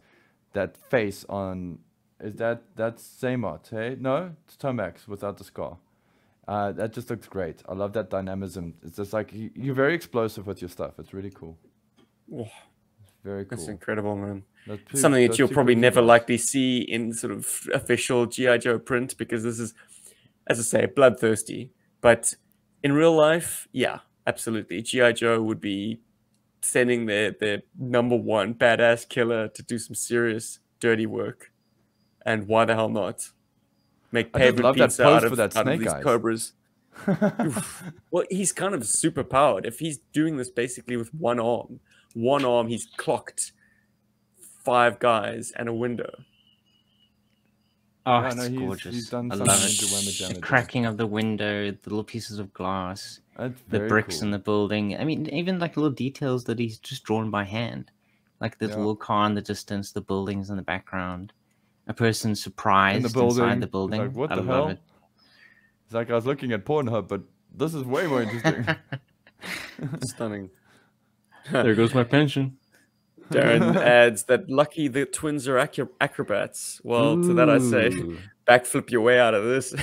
face on that's Zaymot, hey? No, it's Tomax without the scar. That just looks great. I love that dynamism. It's just like you're very explosive with your stuff. It's really cool. Oh, it's very cool. That's incredible, man. Something that you'll probably never likely see in sort of official GI Joe print because this is, as I say, bloodthirsty. But in real life, yeah, absolutely. GI Joe would be sending their #1 badass killer to do some serious dirty work. And why the hell not? Make pavement pizza out of these cobras. Well, he's kind of super powered. If he's doing this basically with one arm, he's clocked 5 guys and a window. Oh, it's gorgeous. I love it. The cracking of the window, the little pieces of glass, the bricks in the building. I mean, even like little details that he's just drawn by hand. Like the little car in the distance, the buildings in the background. a person surprised inside the It's like, building. what I the love hell? it. It's like I was looking at Pornhub, but this is way more interesting. Stunning. There goes my pension. Darren adds that lucky the twins are acrobats. Well, to that I say, Ooh. backflip your way out of this.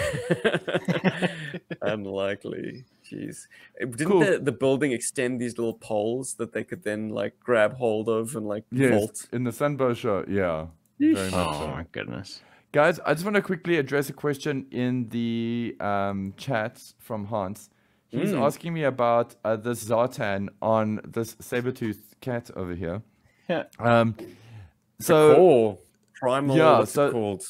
Unlikely. Jeez. Didn't Cool. the building extend these little poles that they could then like grab hold of and like Yes, vault? in the Sunbow show, yeah. Very much Oh so. my goodness. Guys, I just want to quickly address a question in the chats from Hans. He's asking me about this Zartan on this saber-toothed cat over here. Yeah. So Core. Primal, yeah, what's so- it called?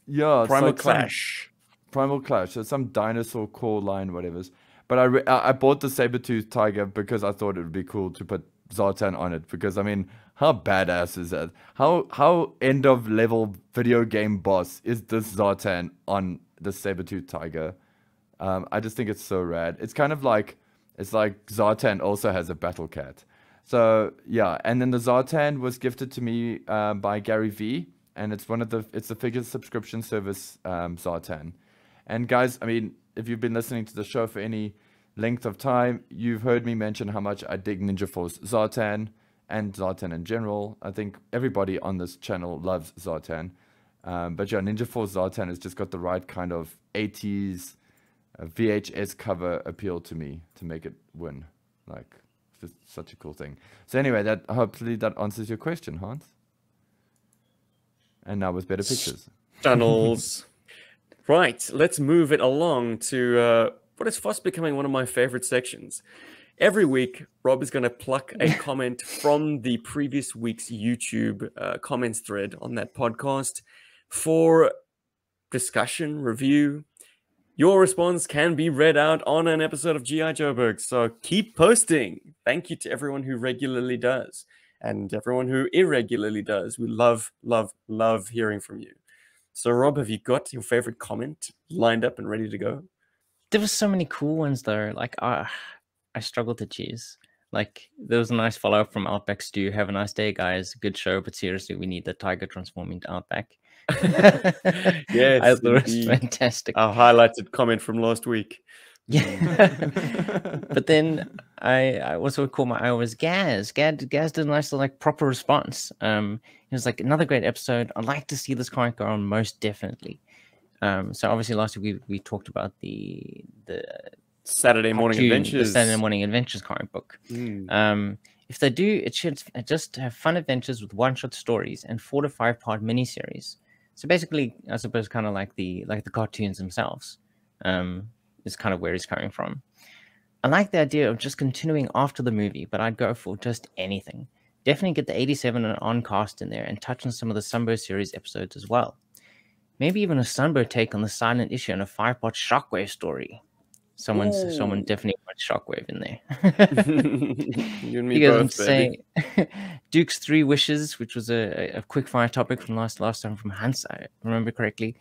yeah, it's Primal like some Clash. Primal Clash. So some dinosaur core line, whatever's. But I bought the saber-toothed tiger because I thought it would be cool to put Zartan on it. Because I mean, how badass is that? How end of level video game boss is this Zartan on the saber-toothed tiger? I just think it's so rad. It's kind of like Zartan also has a battle cat. So yeah, and then the Zartan was gifted to me by Gary V, and it's the figure subscription service Zartan. And guys, I mean, if you've been listening to the show for any length of time, you've heard me mention how much I dig Ninja Force Zartan and Zartan in general. I think everybody on this channel loves Zartan. But yeah, Ninja Force Zartan has just got the right kind of 80s VHS cover appeal to me to make it win. Like, it's just such a cool thing. So anyway, hopefully that answers your question, Hans. And now with better pictures. Tunnels. Right, let's move it along to what is fast becoming one of my favorite sections. Every week, Rob is going to pluck a comment from the previous week's YouTube comments thread on that podcast for discussion, review. Your response can be read out on an episode of GI Joburg, so keep posting. Thank you to everyone who regularly does, and everyone who irregularly does. We love, love, love hearing from you. So, Rob, have you got your favorite comment lined up and ready to go? There were so many cool ones though. Like I struggled to choose. Like there was a nice follow up from Outback Stew. Have a nice day, guys. Good show, but seriously, we need the tiger transforming to Outback. Yes, I thought it was indeed. fantastic. Our highlighted comment from last week. Yeah. But then I also call my eye was Gaz. Gaz did a nice little, like, proper response. He was like, another great episode. I'd like to see this comic go on, most definitely. So obviously last week we talked about the Saturday Morning cartoon, Adventures. the Saturday Morning Adventures comic book. If they do, it should just have fun adventures with one-shot stories and 4 to 5 part miniseries. So basically, I suppose, kind of like the cartoons themselves. Is kind of where he's coming from. I like the idea of just continuing after the movie, but I'd go for just anything. Definitely get the 87 and on cast in there and touch on some of the Sunbow series episodes as well. Maybe even a Sunbow take on the silent issue and a 5-part Shockwave story. Someone definitely wants Shockwave in there. You and me You guys both, want to baby. say Duke's 3 Wishes, which was a quick fire topic from last time from Hans, I remember correctly.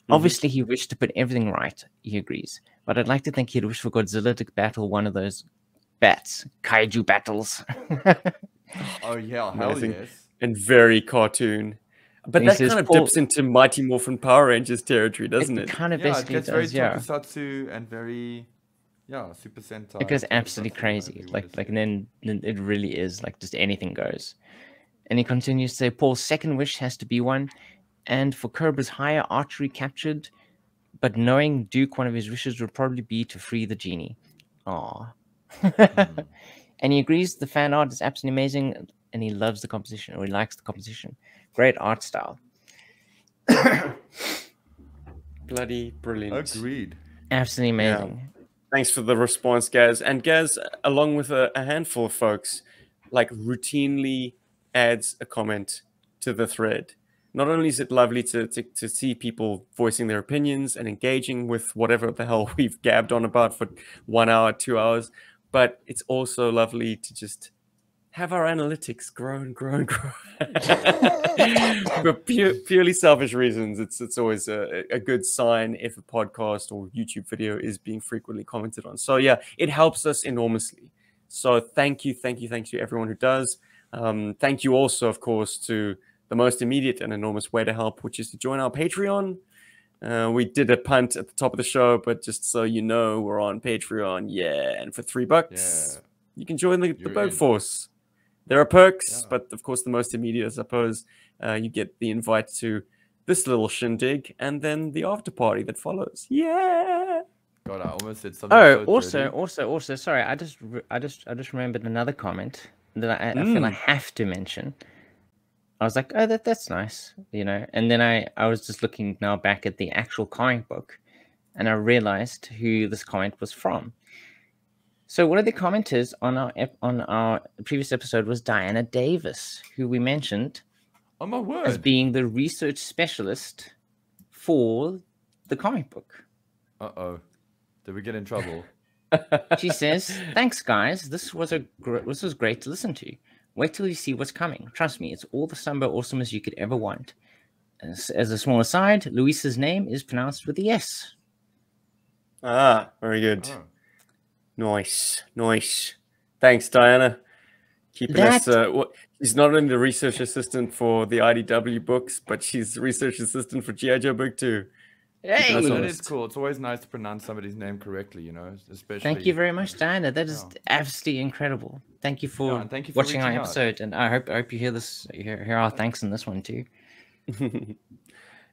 Obviously, he wished to put everything right, he agrees. But I'd like to think he'd wish for Godzilla to battle one of those bats, kaiju battles. Oh yeah, hell Amazing. yes. And very cartoon. But He that says, kind of Paul- dips into Mighty Morphin Power Rangers territory, doesn't it? kind of Yeah, it basically gets very does, yeah. tokusatsu and very, Super Sentai. It goes tokusatsu, absolutely whatever crazy. you Like, wanna say. and then it really is like just anything goes. And he continues to say, Paul's second wish has to be one. And for Cobra's higher archery captured, but knowing Duke, one of his wishes would probably be to free the genie. Aww. And he agrees the fan art is absolutely amazing and he loves the composition, or he likes the composition. Great art style. Bloody brilliant. Agreed. Absolutely amazing. Thanks for the response, Gaz. And Gaz, along with a handful of folks, like routinely adds a comment to the thread. Not only is it lovely to see people voicing their opinions and engaging with whatever the hell we've gabbed on about for 1 hour, 2 hours, but it's also lovely to just have our analytics grow and grow and grow. For purely selfish reasons, it's always a good sign if a podcast or YouTube video is being frequently commented on. So yeah, it helps us enormously. So thank you to everyone who does. Thank you also, of course, to the most immediate and enormous way to help, which is to join our Patreon. We did a punt at the top of the show, but just so you know, we're on Patreon. Yeah, and for $3, you can join the Berg Force. There are perks, but of course, the most immediate, I suppose, you get the invite to this little shindig, and then the after party that follows. Yeah. God, I almost said something. Also, sorry, I just remembered another comment that I feel I have to mention. I was like, oh, that's nice, you know. And then I was just looking now back at the actual comic book, and I realized who this comment was from. So one of the commenters on our previous episode was Diana Davis, who we mentioned as being the research specialist for the comic book. Uh-oh. Did we get in trouble? She says, "Thanks, guys. This was great to listen to. Wait till you see what's coming. Trust me, it's all the Sumbo awesomeness you could ever want." As a small aside, Luisa's name is pronounced with the S. Ah, very good. Nice. Thanks, Diana. Keeping us. She's not only the research assistant for the IDW books, but she's research assistant for GI Joburg too. Hey, that is cool. It's always nice to pronounce somebody's name correctly, you know. Especially. Thank you very much, Diana. That is absolutely incredible. Thank you for watching our episode, and I hope you hear this. Hear our thanks in this one too.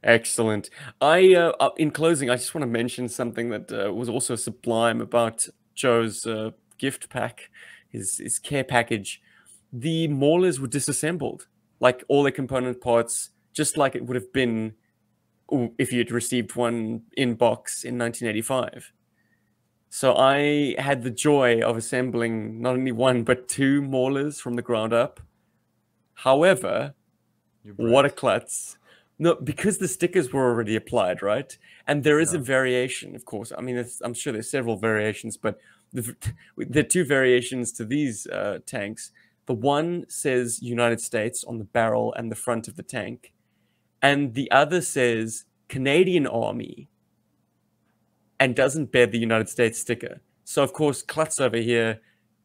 Excellent. In closing, I just want to mention something that was also sublime about Joe's gift pack, his care package. The Maulers were disassembled, like all the component parts, just like it would have been if you'd received one in box in 1985. So I had the joy of assembling not only one, but two Maulers from the ground up. However, what a klutz. No, because the stickers were already applied, right? And there is a variation, of course. I mean, I'm sure there's several variations, but the are two variations to these tanks. The one says United States on the barrel and the front of the tank, and the other says Canadian Army and doesn't bear the United States sticker. So, of course, Klutz over here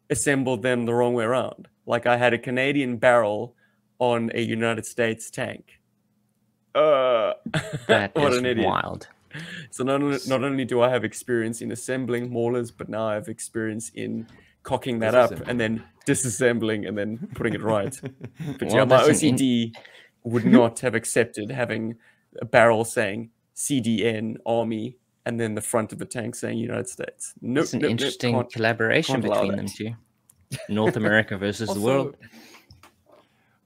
assembled them the wrong way around. Like I had a Canadian barrel on a United States tank. That what is an idiot. Wild. So not only do I have experience in assembling Maulers, but now I have experience in cocking that up and then disassembling and then putting it right. But yeah, my OCD would not have accepted having a barrel saying CDN Army and then the front of the tank saying United States. It's an interesting collaboration between them two. North America versus the world.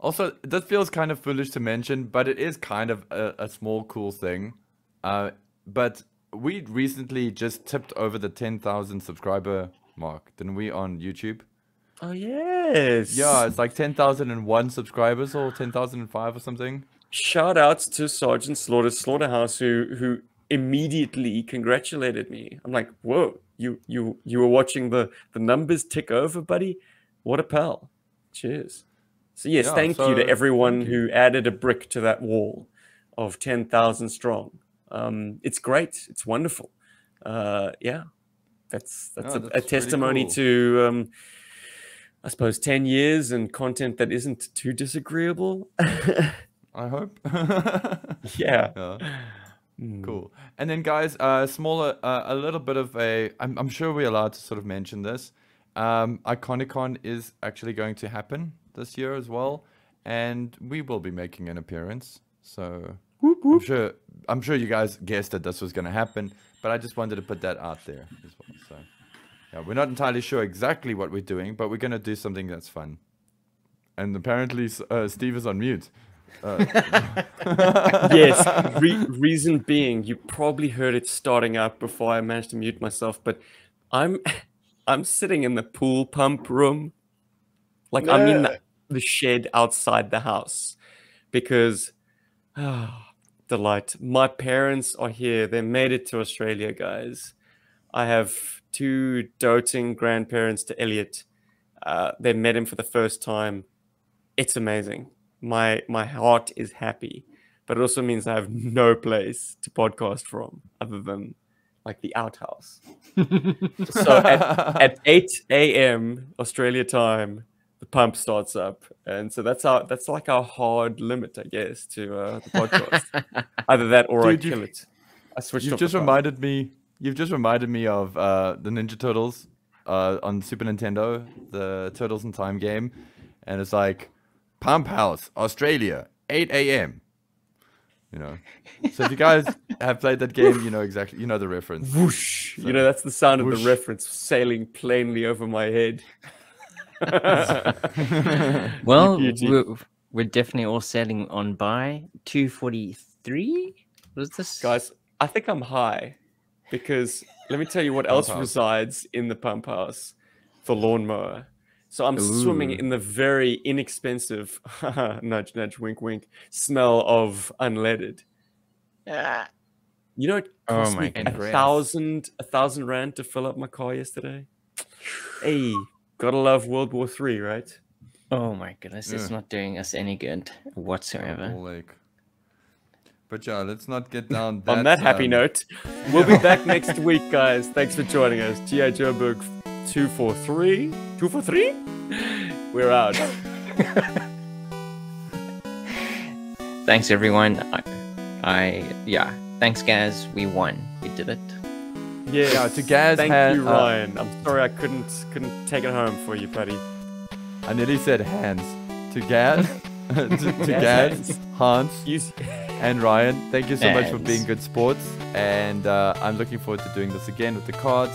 Also, that feels kind of foolish to mention, but it is kind of a small cool thing. But we recently just tipped over the 10,000 subscriber mark, didn't we, on YouTube? Oh, yes. Yeah, it's like 10,001 subscribers or 10,005 or something. Shout outs to Sergeant Slaughter's Slaughterhouse who immediately congratulated me. I'm like, whoa, you were watching the numbers tick over, buddy? What a pal. Cheers. So yes, thank you to everyone who added a brick to that wall of 10,000 strong. It's great. It's wonderful. Yeah, that's a testimony really cool. To, I suppose, 10 years and content that isn't too disagreeable. I hope. Yeah. Cool. And then, guys, a little bit of a. I'm sure we're allowed to sort of mention this. Iconicon is actually going to happen this year as well, and we will be making an appearance. So whoop, whoop. I'm sure you guys guessed that this was going to happen, but I just wanted to put that out there as well. So yeah, we're not entirely sure exactly what we're doing, but we're going to do something that's fun. And apparently, Steve is on mute. Yes. Reason being, you probably heard it starting up before I managed to mute myself, but I'm sitting in the pool pump room. Like, I'm in the shed outside the house because, delight. My parents are here. They made it to Australia, guys. I have two doting grandparents to Elliot. They met him for the first time. It's amazing. My heart is happy, but it also means I have no place to podcast from other than like the outhouse. So at 8 a.m. Australia time, the pump starts up, and so that's like our hard limit, I guess, to the podcast. Either that or Dude, I kill it. I switched You've off just the pump. reminded me. You've just reminded me of the Ninja Turtles on Super Nintendo, the Turtles in Time game, and it's like Pump House, Australia, 8 a.m. You know. So if you guys have played that game, you know exactly. You know the reference. Whoosh! So, You know, that's the sound of whoosh. the reference plainly plainly over my head. Well, beauty. we're definitely all sailing on by 2:43. Was this? Guys, I think I'm high because let me tell you what Pump else house. resides in the pump house for lawnmower. So I'm swimming Ooh. in the very inexpensive, nudge, nudge, wink, wink, smell of unleaded. You know, it Oh cost my me goodness. a thousand rand to fill up my car yesterday. Hey, gotta love World War III, right? Oh my goodness, it's Yeah. not doing us any good whatsoever. Like, but yeah, let's not get down that. On that happy note, we'll be back next week, guys. Thanks for joining us. GI Joburg 243. 243? We're out. Thanks everyone. Yeah. Thanks guys. We won. We did it. Yes. Yeah, to Gaz Thank had, you, Ryan. I'm sorry I couldn't take it home for you, buddy. I nearly said hands. To Gaz, to Gaz, Hans, Use and Ryan, thank you so much for Hands. being good sports. And I'm looking forward to doing this again with the cards.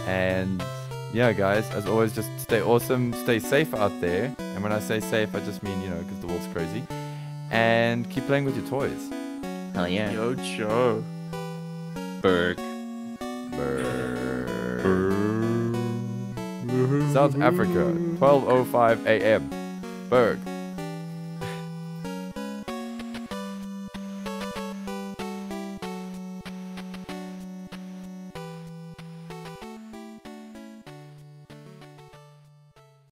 And yeah, guys, as always, just stay awesome, stay safe out there. And when I say safe, I just mean, you know, because the world's crazy. And keep playing with your toys. Hell yeah. Yo, Joe. Berg. South Africa, 12:05 a.m. Berg.